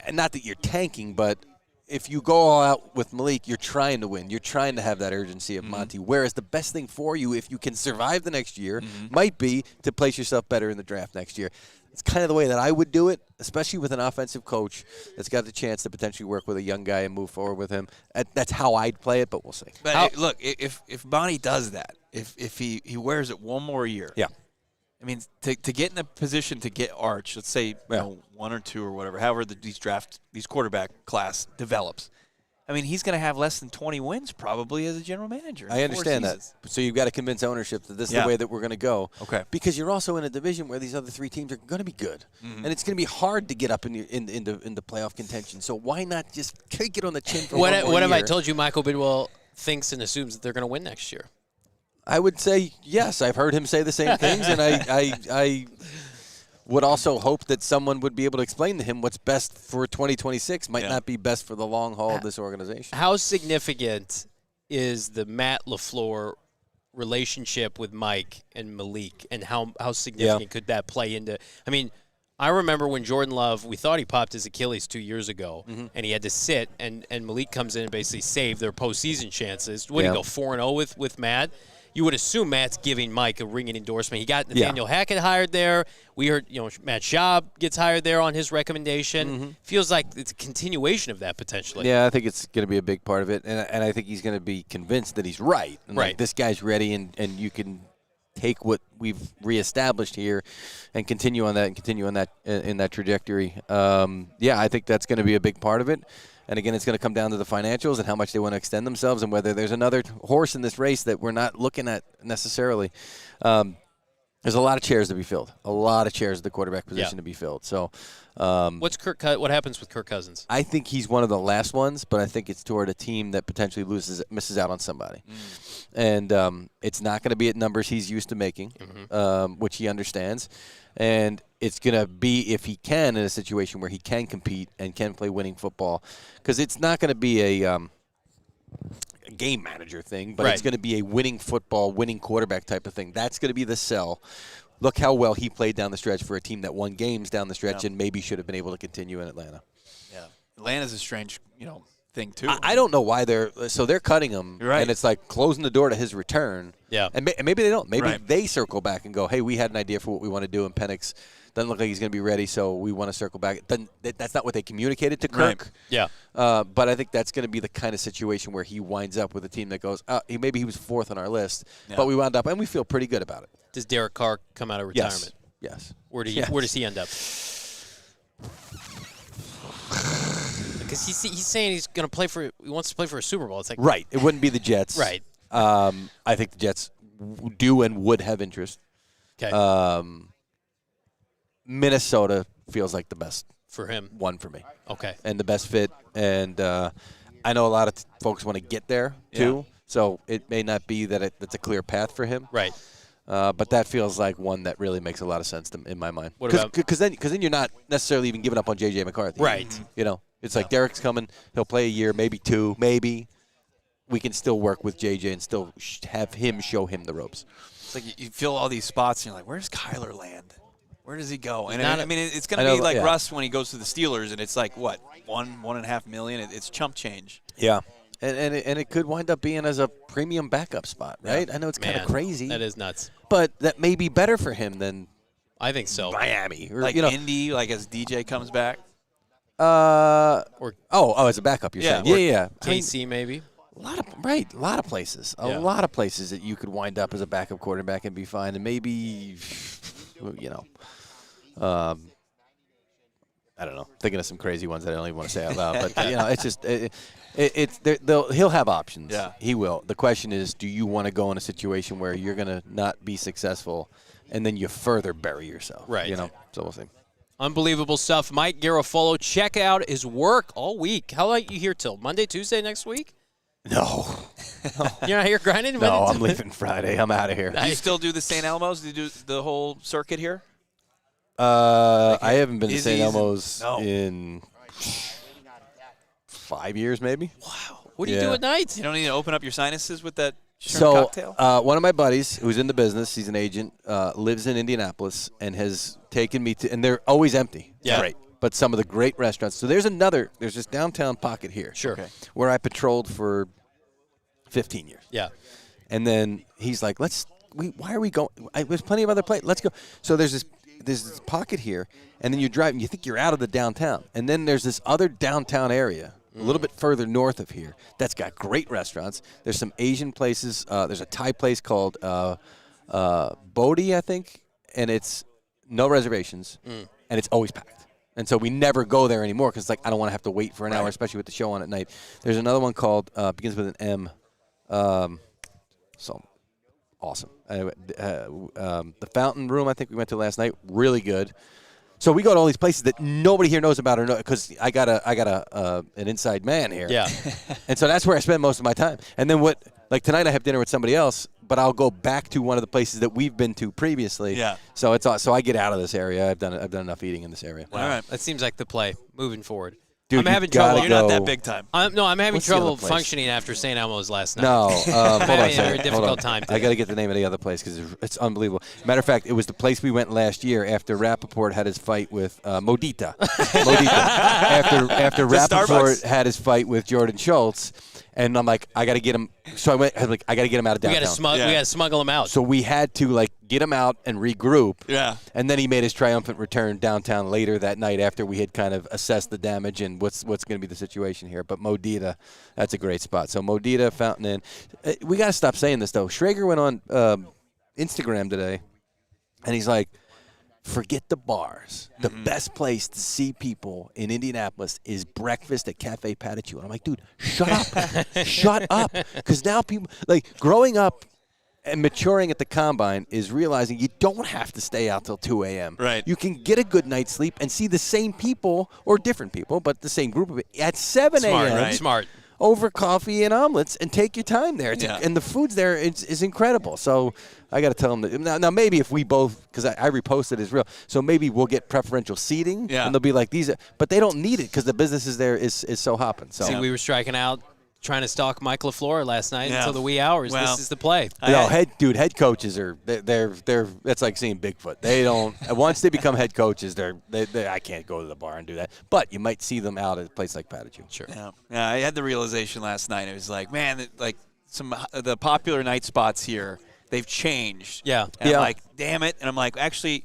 And not that you're tanking, but if you go all out with Malik, you're trying to win. You're trying to have that urgency of Monty. Whereas the best thing for you, if you can survive the next year, might be to place yourself better in the draft next year. It's kind of the way that I would do it, especially with an offensive coach that's got the chance to potentially work with a young guy and move forward with him. That's how I'd play it, but we'll see. But look, if Monty does that, if he wears it one more year, I mean, to get in a position to get Arch, let's say 1 or 2 or whatever, however these quarterback class develops. I mean, he's going to have less than 20 wins probably as a general manager. I understand that. So you've got to convince ownership that this is the way that we're going to go. Okay. Because you're also in a division where these other 3 teams are going to be good, and it's going to be hard to get up into playoff contention. So why not just take it on the chin for one more What year? have I told you? Michael Bidwill thinks and assumes that they're going to win next year. I would say yes. I've heard him say the same things, and I would also hope that someone would be able to explain to him what's best for 2026 might not be best for the long haul of this organization. How significant is the Matt LaFleur relationship with Mike and Malik, and how significant could that play into – I mean, I remember when Jordan Love, we thought he popped his Achilles 2 years ago, and he had to sit, and Malik comes in and basically saved their postseason chances. What did he go 4-0 with Matt? You would assume Matt's giving Mike a ringing endorsement. He got Nathaniel Hackett hired there. We heard, Matt Schaub gets hired there on his recommendation. Feels like it's a continuation of that potentially. Yeah, I think it's going to be a big part of it, and I think he's going to be convinced that he's right. And like, this guy's ready, and you can take what we've reestablished here and continue on that in that trajectory. I think that's going to be a big part of it. And again, it's going to come down to the financials and how much they want to extend themselves and whether there's another horse in this race that we're not looking at necessarily. There's a lot of chairs to be filled, a lot of chairs at the quarterback position to be filled. So, what happens with Kirk Cousins? I think he's one of the last ones, but I think it's toward a team that potentially misses out on somebody. And it's not going to be at numbers he's used to making, which he understands. And it's going to be, if he can, in a situation where he can compete and can play winning football. Because it's not going to be a game manager thing, but it's going to be a winning football, winning quarterback type of thing. That's going to be the sell. Look how well he played down the stretch for a team that won games down the stretch and maybe should have been able to continue in Atlanta. Yeah, Atlanta's a strange, thing too. I don't know why they're cutting him, and it's like closing the door to his return. Yeah, and maybe they don't. Maybe they circle back and go, "Hey, we had an idea for what we want to do, and Penix doesn't look like he's going to be ready, so we want to circle back." That's not what they communicated to Kirk. Yeah, but I think that's going to be the kind of situation where he winds up with a team that goes, maybe he was fourth on our list, but we wound up, and we feel pretty good about it. Does Derek Carr come out of retirement? Yes. Where does he end up? Because he's saying he's going to play for. He wants to play for a Super Bowl. It's like right. It wouldn't be the Jets. Right. I think the Jets do and would have interest. Okay. Minnesota feels like the best for him. One for me. Okay. And the best fit. And I know a lot of folks want to get there too. So it may not be that it's a clear path for him. Right. But that feels like one that really makes a lot of sense in my mind. Because then you're not necessarily even giving up on J.J. McCarthy. Right. It's like Derek's coming. He'll play a year, maybe two, maybe. We can still work with J.J. and still have him show him the ropes. It's like you fill all these spots, and you're like, where's Kyler land? Where does he go? And it's going to be like Russ when he goes to the Steelers, and it's like, what, $1.5 million? It's chump change. Yeah. And it could wind up being as a premium backup spot, right? I know it's kind of crazy. That is nuts. But that may be better for him than I think so. Miami. Or, like Indy, like as DJ comes back? As a backup, you're saying. Yeah. KC maybe. A lot of places. A lot of places that you could wind up as a backup quarterback and be fine. And maybe, I don't know. Thinking of some crazy ones that I don't even want to say out loud. But, it's just he'll have options. Yeah. He will. The question is, do you want to go in a situation where you're going to not be successful and then you further bury yourself? Right. So we'll see. Unbelievable stuff. Mike Garafolo, check out his work all week. How long are you here till? Monday, Tuesday next week? No. You're not here grinding? No, I'm leaving Friday. I'm out of here. Do you still do the St. Elmo's? Do you do the whole circuit here? I haven't been to St. Elmo's in 5 years, maybe. Wow. What do you do at night? You don't need to open up your sinuses with that shrimp cocktail? One of my buddies who's in the business, he's an agent, lives in Indianapolis and has taken me to, and they're always empty. Yeah. Great. But some of the great restaurants. So there's this downtown pocket here. Sure. Okay. Where I patrolled for 15 years. Yeah. And then he's like, why are we going? There's plenty of other places. Let's go. So there's this pocket here, and then you're driving. You think you're out of the downtown. And then there's this other downtown area a little bit further north of here that's got great restaurants. There's some Asian places. There's a Thai place called Bodhi, I think, and it's no reservations, and it's always packed. And so we never go there anymore because it's like I don't want to have to wait for an hour, especially with the show on at night. There's another one called, begins with an M. So awesome. The Fountain Room, I think we went to last night, really good. So we go to all these places that nobody here knows about because I got an inside man here. Yeah. And so that's where I spend most of my time. And then tonight I have dinner with somebody else, but I'll go back to one of the places that we've been to previously. Yeah. So so I get out of this area. I've done enough eating in this area. Wow. All right. That seems like the play moving forward. Dude, I'm having gotta trouble. You're not that big time. I'm having What's the trouble other place? functioning after St. Elmo's last night. No, I'm hold on a having a second. very difficult time today. I got to get the name of the other place because it's unbelievable. Matter of fact, it was the place we went last year after Rappaport had his fight with Modita. After Rappaport Starbucks? had his fight with Jordan Schultz, and I'm like, I got to get him. So I was like, I got to get him out of downtown. We got to smuggle him out. So we had to get him out and regroup. Yeah. And then he made his triumphant return downtown later that night after we had kind of assessed the damage and what's going to be the situation here. But Modita, that's a great spot. So Modita, Fountain Inn. We got to stop saying this though. Schrager went on Instagram today, and he's like, forget the bars. The best place to see people in Indianapolis is breakfast at Cafe Patachou. And I'm like, dude, shut up. Shut up. Because now people, like, growing up and maturing at the Combine is realizing you don't have to stay out till 2 a.m. Right. You can get a good night's sleep and see the same people, or different people, but the same group of it, at 7 a.m. right. Smart. over coffee and omelets and take your time there. And the food's there is incredible. So I got to tell them that. Now maybe if we both, because I reposted as real, so maybe we'll get preferential seating. Yeah. And they'll be like, these, but they don't need it because the business is there is so hopping. So. See, we were striking out trying to stalk Mike LaFleur last night Yeah. until the wee hours. Well, this is the play. Head coaches are they're that's like seeing Bigfoot. They don't once they become head coaches, they I can't go to the bar and do that. But you might see them out at a place like Patachou. Sure. Yeah, I had the realization last night. It was like, man, like some the popular night spots here, they've changed. Yeah. And Yeah. I'm like, damn it. And I'm like, actually,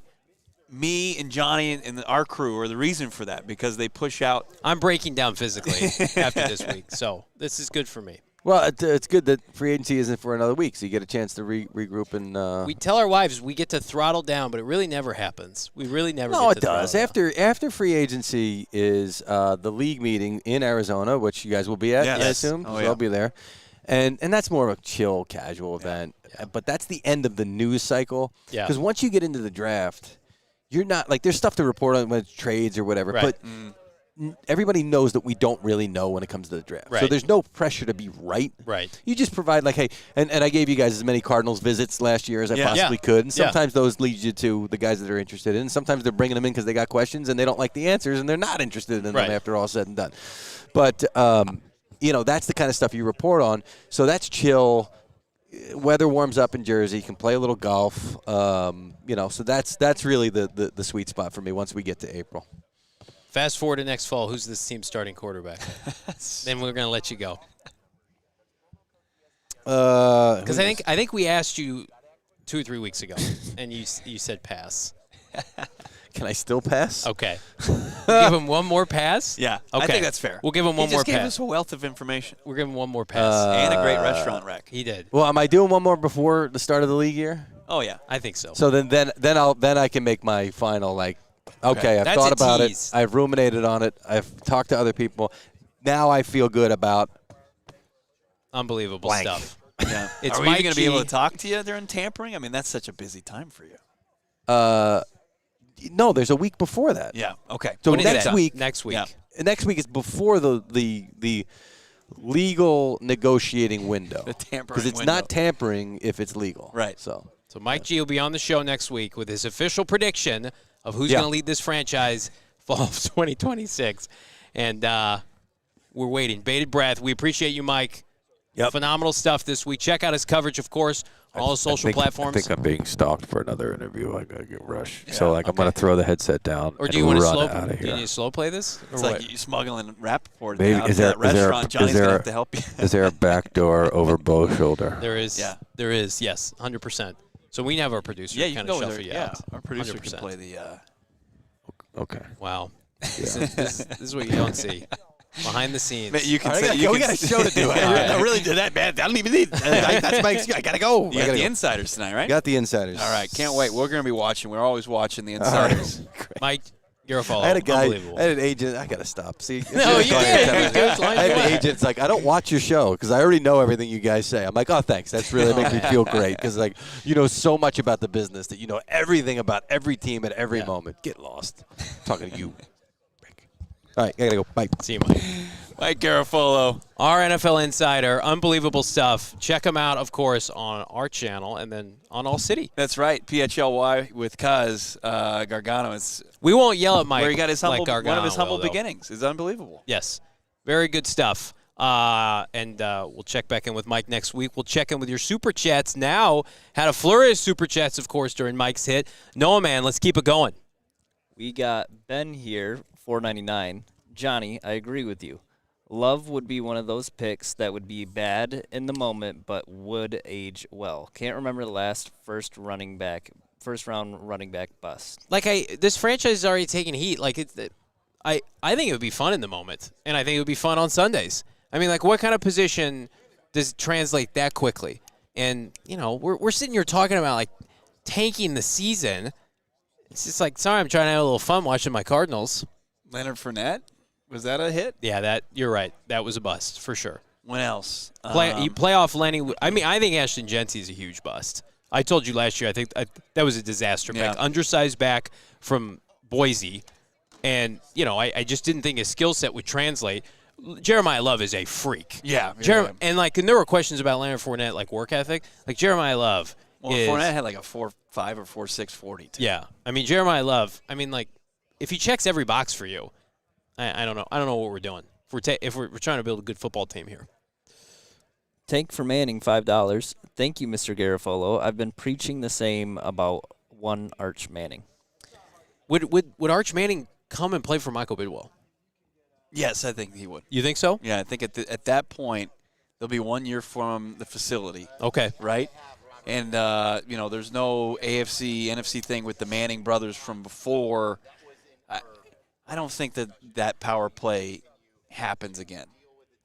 me and Johnny and our crew are the reason for that because they push out. I'm breaking down physically after this week, so this is good for me. Well, it's good that free agency isn't for another week, so you get a chance to regroup and. We tell our wives we get to throttle down, but it really never happens. We really never. No, get it to does. throttle down. After free agency is the league meeting in Arizona, which you guys will be at, Yes. I assume. Oh, So yeah. I'll be there. And that's more of a chill, casual event. But that's the end of the news cycle. Yeah. Because once you get into the draft, you're not like there's stuff to report on when it's trades or whatever. Right. But everybody knows that we don't really know when it comes to the draft. So Right. there's no pressure to be right. Right. You just provide like, hey, and I gave you guys as many Cardinals visits last year as I Yeah. possibly Yeah. could. And Yeah. sometimes those lead you to the guys that are interested in. And sometimes they're bringing them in because they got questions and they don't like the answers and they're not interested in Right. them after all said and done. But, that's the kind of stuff you report on. So that's chill. Weather warms up in Jersey. You can play a little golf. So that's really the sweet spot for me once we get to April. Fast forward to next fall. Who's this team's starting quarterback? Then we're gonna let you go. Because I think we asked you 2 or 3 weeks ago, and you said pass. Can I still pass? Okay. We'll give him one more pass. Yeah, Okay. I think that's fair. We'll give him one he more just gave pass. us a wealth of information We're giving one more pass. and a great restaurant rec. He did. Well, am I doing one more before the start of the league year? Oh yeah. I think so. So then I can make my final like, okay, I've That's thought a about tease. it. I've ruminated on it. I've talked to other people. Now I feel good about Unbelievable blank. stuff. Yeah. It's Are we Mike going to be able G. to talk to you during tampering? I mean, that's such a busy time for you. No, there's a week before that. Yeah. Okay. So When is next that? week, Next week. Yeah. next week is before the legal negotiating window. The tampering because it's window. not tampering if it's legal. Right. So So Mike G will be on the show next week with his official prediction of who's Yeah. going to lead this franchise fall of 2026. And we're waiting. Bated breath. We appreciate you, Mike. Yep. Phenomenal stuff this week. Check out his coverage, of course, on all social platforms. I think I'm being stalked for another interview. I gotta get rushed. So I'm gonna throw the headset down. Or and do you want to run slow? out of Do you here. need to slow play this? Or It's what? like you smuggling Rappaport Maybe- out is to there- that is there a- restaurant. is Johnny's there going to a- have to help you. Is there a back door over Bo's shoulder? There is. Yeah. There is. Yes, 100%. So we have our producer Yeah, you can kind of go with shuffle her. you Yeah, out. our producer can 100%. play the. Okay. Wow. This is what you don't see. Behind the scenes. Man, you can All right, say we you got can a show to do. I really did that, man. I don't even need. That's my excuse. I gotta go. You got the insiders tonight, right? Got the insiders. All right, can't wait. We're going to be watching. We're always watching the insiders. Mike Garafolo. I had a guy. Unbelievable. I had an agent. I gotta stop. See, No, you did. I had an agent. It's like I don't watch your show because I already know everything you guys say. I'm like, oh, thanks. That's really makes me feel great because like you know so much about the business that you know everything about every team at every moment. Get lost. I'm talking to you. All right, I gotta go. Bye. See you, Mike. Mike Garafolo. Our NFL Insider. Unbelievable stuff. Check him out, of course, on our channel and then on ALLCITY. That's right. PHLY with Kaz Gargano. It's We won't yell at Mike where he got his humble, like one of his Gargano humble will, though. beginnings. It's unbelievable. Yes. Very good stuff. And we'll check back in with Mike next week. We'll check in with your Super Chats now. Had a flurry of Super Chats, of course, during Mike's hit. Noah, man, let's keep it going. We got Ben here, $4.99. Johnny, I agree with you. Love would be one of those picks that would be bad in the moment, but would age well. Can't remember the last first round running back bust. Like this franchise is already taking heat. Like I think it would be fun in the moment, and I think it would be fun on Sundays. I mean, like, what kind of position does it translate that quickly? And you know, we're sitting here talking about like tanking the season. It's just like, sorry, I'm trying to have a little fun watching my Cardinals. Leonard Fournette, was that a hit? Yeah, you're right. That was a bust for sure. When else? Playoff Lenny. I mean, I think Ashton Genty is a huge bust. I told you last year. I think that was a disaster pick. Undersized back from Boise, and I just didn't think his skill set would translate. Jeremiyah Love is a freak. Yeah. And there were questions about Leonard Fournette, like work ethic. Like Jeremiyah Love. Well, Fournette had like a 4.5 or 4.6 40. Too. Yeah. I mean, Jeremiyah Love. I mean, like, if he checks every box for you, I don't know. I don't know what we're doing. If we're trying to build a good football team here. Tank for Manning, $5. Thank you, Mr. Garafolo. I've been preaching the same about one Arch Manning. Would Arch Manning come and play for Michael Bidwill? Yes, I think he would. You think so? Yeah, I think at that point, they'll be 1 year from the facility. Okay. Right? And, there's no AFC, NFC thing with the Manning brothers from before. I don't think that power play happens again.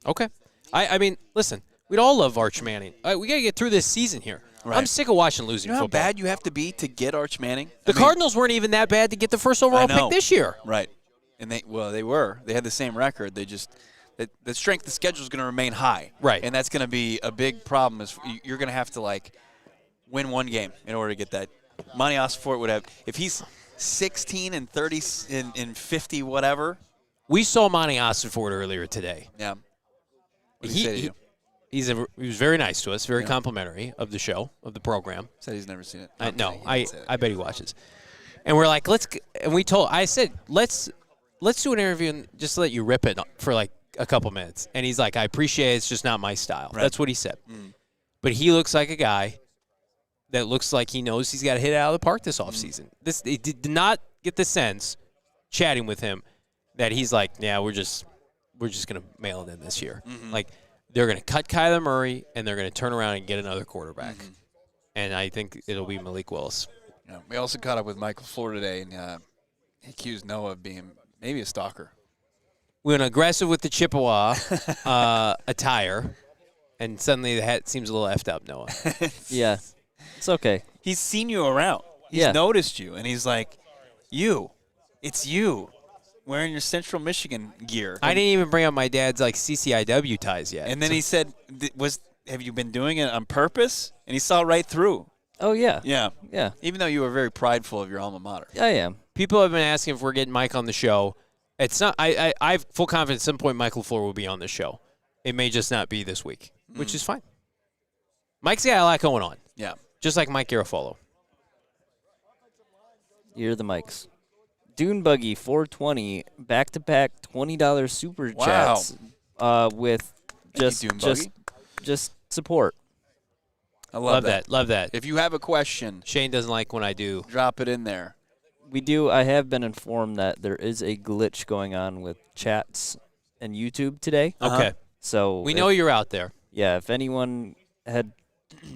Okay. I mean, listen, we'd all love Arch Manning. We got to get through this season here. Right. I'm sick of watching losing You know football. how bad you have to be to get Arch Manning? The Cardinals weren't even that bad to get the first overall pick this year. Right. And they were. They had the same record. They just the strength of the schedule is going to remain high. Right. And that's going to be a big problem. Is you're going to have to win one game in order to get that. Monti Ossenfort would have, if he's 16 and 30 and 50 whatever. We saw Monti Ossenfort earlier today. Yeah. What did he say to you? He was very nice to us, very complimentary of the show, of the program. Said he's never seen it. I bet he watches. And we're like, I said, let's do an interview and just let you rip it for like a couple minutes. And he's like, I appreciate it. It's just not my style. Right. That's what he said. But he looks like a guy that looks like he knows he's got to hit it out of the park this offseason. He did not get the sense, chatting with him, that he's like, yeah, we're just going to mail it in this year. Like, they're going to cut Kyler Murray, and they're going to turn around and get another quarterback. And I think it'll be Malik Willis. Yeah. We also caught up with Michael LaFleur today, and he accused Noah of being maybe a stalker. We went aggressive with the Chippewa attire, and suddenly the hat seems a little effed up, Noah. Yeah, it's okay. He's seen you around. He's noticed you, and he's like, it's you. Wearing your Central Michigan gear. I didn't even bring up my dad's CCIW ties yet. And then he said, have you been doing it on purpose? And he saw right through. Oh, yeah. Yeah. Yeah. Even though you were very prideful of your alma mater. I am. People have been asking if we're getting Mike on the show. It's not. I have full confidence at some point Michael LaFleur will be on the show. It may just not be this week, which is fine. Mike's got a lot going on. Yeah. Just like Mike Garafolo. You're the Mikes. Dune Buggy 420 back-to-back $20 super chats with just support. I love that. Love that. If you have a question, Shane doesn't like when I do. Drop it in there. We do. I have been informed that there is a glitch going on with chats and YouTube today. Okay. So we know you're out there. Yeah. If anyone had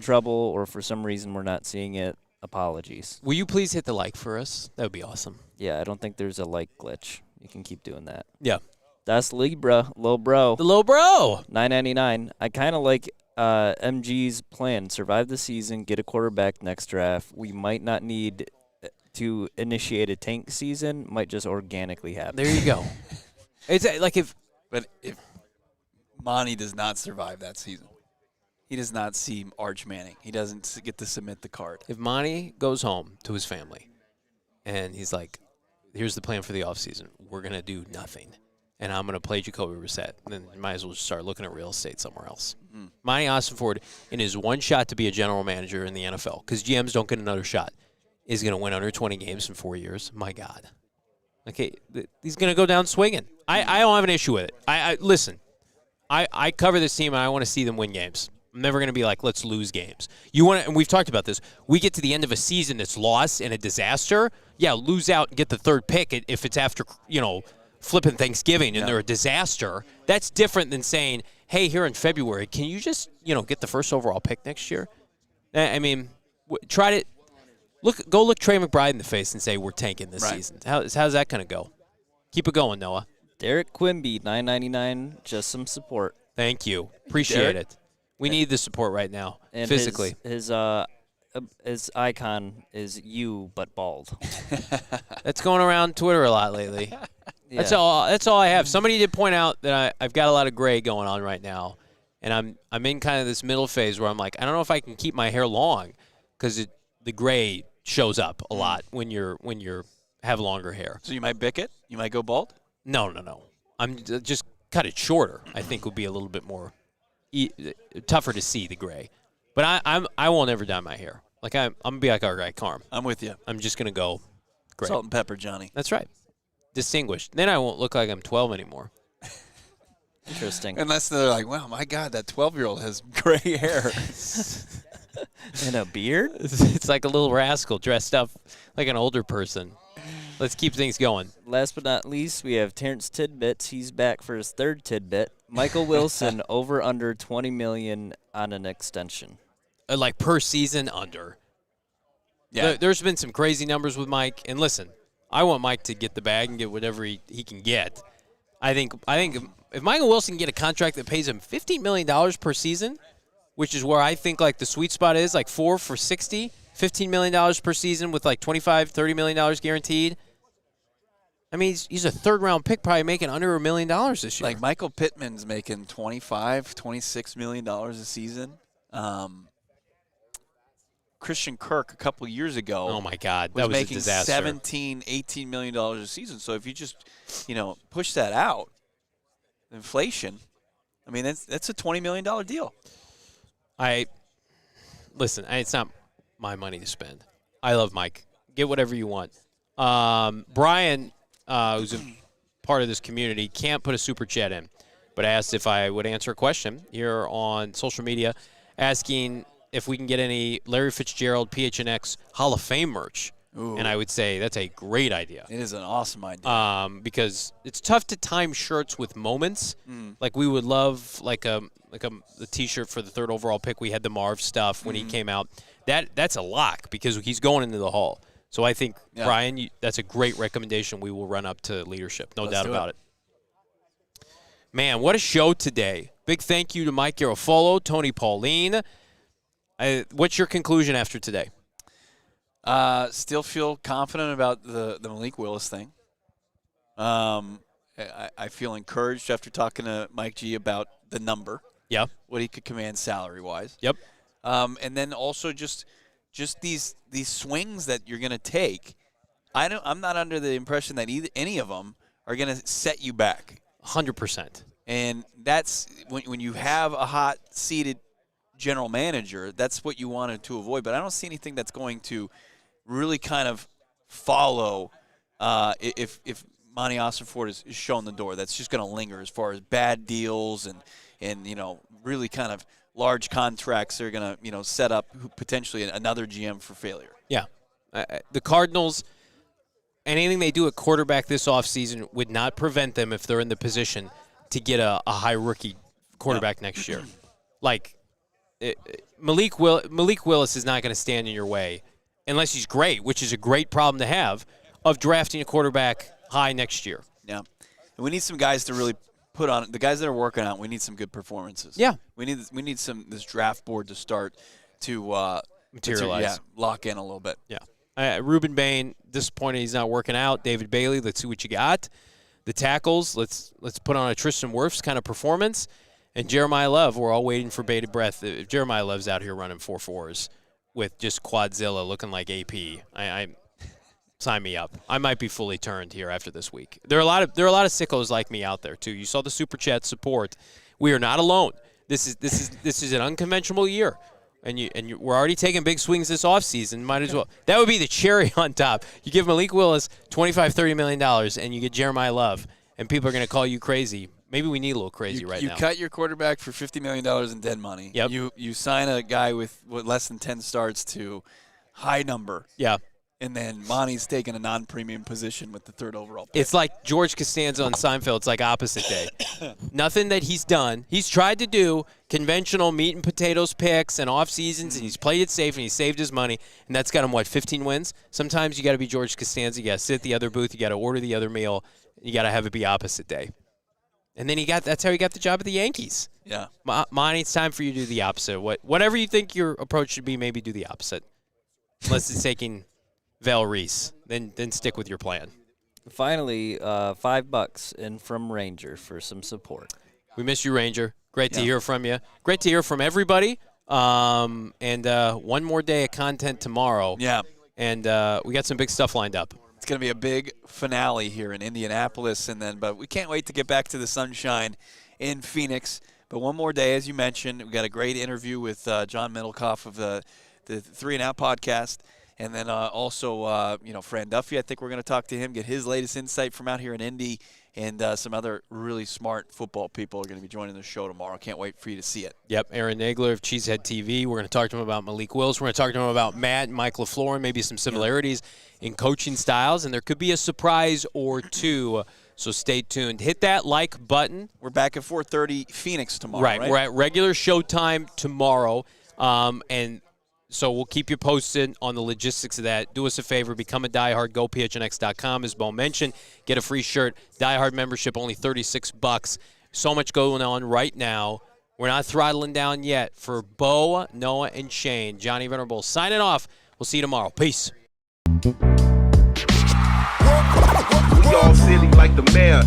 trouble or for some reason we're not seeing it, apologies. Will you please hit the like for us? That would be awesome. Yeah, I don't think there's a like glitch. You can keep doing that. Yeah. That's Libra, low bro. The low bro. $9.99. I kind of like MG's plan. Survive the season, get a quarterback next draft. We might not need to initiate a tank season. Might just organically happen. There you go. It's like if Monty does not survive that season. He does not see Arch Manning. He doesn't get to submit the card. If Monty goes home to his family and he's like, here's the plan for the offseason. We're going to do nothing. And I'm going to play Jacoby Brissett. Then you might as well just start looking at real estate somewhere else. Monti Ossenfort, in his one shot to be a general manager in the NFL, because GMs don't get another shot, is going to win under 20 games in 4 years. My God. Okay, he's going to go down swinging. I don't have an issue with it. Listen, I cover this team, and I want to see them win games. I'm never going to be like, let's lose games. And we've talked about this. We get to the end of a season that's lost and a disaster. Yeah, lose out and get the third pick if it's after, flipping Thanksgiving and they're a disaster. That's different than saying, hey, here in February, can you just, get the first overall pick next year? I mean, try to go look Trey McBride in the face and say we're tanking this season. How's that going to go? Keep it going, Noah. Derek Quimby, $9.99, just some support. Thank you. Appreciate it. We need the support right now, and physically. His his icon is you but bald. That's going around Twitter a lot lately. Yeah. That's all I have. Somebody did point out that I've got a lot of gray going on right now, and I'm in kind of this middle phase where I'm like, I don't know if I can keep my hair long because the gray shows up a lot when you're have longer hair. So you might bick it? You might go bald? No. I'm just cut it shorter. I think would be a little bit more tougher to see the gray. But I won't ever dye my hair. Like I'm gonna be like our guy Carm. I'm with you. I'm just gonna go gray. Salt and pepper, Johnny. That's right. Distinguished. Then I won't look like I'm 12 anymore. Interesting. Unless they're like, wow, my God, that 12-year-old has gray hair. And a beard? It's like a little rascal dressed up like an older person. Let's keep things going. Last but not least, we have Terrence Tidbits. He's back for his third tidbit. Michael Wilson over under $20 million on an extension. Like per season under. Yeah. There's been some crazy numbers with Mike. And listen, I want Mike to get the bag and get whatever he can get. I think if Michael Wilson can get a contract that pays him $15 million per season, which is where I think like the sweet spot is, like 4 for $60, $15 million per season with like $25, $30 million guaranteed. I mean, he's a third-round pick, probably making under $1 million this year. Like Michael Pittman's making $26 million a season. Christian Kirk a couple years ago. Oh my God, that was a making disaster. $18 million a season. So if you just, push that out, inflation. I mean, that's a $20 million deal. Listen, it's not my money to spend. I love Mike. Get whatever you want. Brian, who's a part of this community, can't put a super chat in, but asked if I would answer a question here on social media, asking if we can get any Larry Fitzgerald PHNX Hall of Fame merch. Ooh. And I would say that's a great idea. It is an awesome idea. Because it's tough to time shirts with moments. Like we would love the T-shirt for the third overall pick. We had the Marv stuff when he came out. That's a lock because he's going into the Hall. So I think, Brian, that's a great recommendation. We will run up to leadership. Let's doubt about it. Man, what a show today. Big thank you to Mike Garafolo, Tony Pauline. What's your conclusion after today? Still feel confident about the Malik Willis thing. I feel encouraged after talking to Mike G about the number. Yeah. What he could command salary-wise. Yep. And then also just these swings that you're going to take. I'm not under the impression that any of them are going to set you back. 100%. And that's when you have a hot-seated general manager, that's what you wanted to avoid. But I don't see anything that's going to really kind of follow if Monti Ossenfort is shown the door. That's just going to linger as far as bad deals and really kind of large contracts that are going to set up potentially another GM for failure. Yeah. The Cardinals, anything they do at quarterback this offseason would not prevent them if they're in the position to get a high rookie quarterback next year. Like, Malik Willis is not going to stand in your way unless he's great, which is a great problem to have, of drafting a quarterback high next year. Yeah. And we need some guys to really put on – the guys that are working out, we need some good performances. Yeah. We need this draft board to start to materialize. Lock in a little bit. Yeah. Reuben Bain, disappointed he's not working out. David Bailey, let's see what you got. The tackles, let's put on a Tristan Wirfs kind of performance. And Jeremiyah Love, we're all waiting for bated breath. If Jeremiyah Love's out here running 4.4s with just Quadzilla looking like AP, I sign me up. I might be fully turned here after this week. There are a lot of sickos like me out there too. You saw the super chat support. We are not alone. This is an unconventional year, and we're already taking big swings this offseason. Might as well. That would be the cherry on top. You give Malik Willis $25-30 million, and you get Jeremiyah Love, and people are going to call you crazy. Maybe we need a little crazy right now. You cut your quarterback for $50 million in dead money. Yep. You sign a guy with less than 10 starts to high number. Yeah. And then Monty's taking a non-premium position with the third overall pick. It's like George Costanza on Seinfeld. It's like opposite day. Nothing that he's done. He's tried to do conventional meat and potatoes picks and off seasons, and he's played it safe, and he saved his money, and that's got him, 15 wins? Sometimes you got to be George Costanza. You got to sit at the other booth. You got to order the other meal. You got to have it be opposite day. And then that's how he got the job at the Yankees. Yeah. Monty, it's time for you to do the opposite. Whatever you think your approach should be, maybe do the opposite. unless it's taking Val Reese. Then stick with your plan. Finally, $5 in from Ranger for some support. We miss you, Ranger. Great to hear from you. Great to hear from everybody. And one more day of content tomorrow. Yeah. And we got some big stuff lined up. It's going to be a big finale here in Indianapolis, but we can't wait to get back to the sunshine in Phoenix. But one more day, as you mentioned, we got a great interview with John Middlecoff of the 3 and Out podcast, and then also Fran Duffy. I think we're going to talk to him, get his latest insight from out here in Indy, and some other really smart football people are going to be joining the show tomorrow. Can't wait for you to see it. Yep, Aaron Nagler of Cheesehead TV. We're going to talk to him about Malik Willis. We're going to talk to him about Matt and Mike LaFleur and maybe some similarities in coaching styles, and there could be a surprise or two, so stay tuned. Hit that like button. We're back at 4:30 Phoenix tomorrow, right? We're at regular showtime tomorrow, and so we'll keep you posted on the logistics of that. Do us a favor, become a diehard. Go PHNX.com, as Bo mentioned. Get a free shirt. Diehard membership, only $36. So much going on right now. We're not throttling down yet. For Bo, Noah, and Shane, Johnny Venerable signing off. We'll see you tomorrow. Peace. We all silly like the mayor.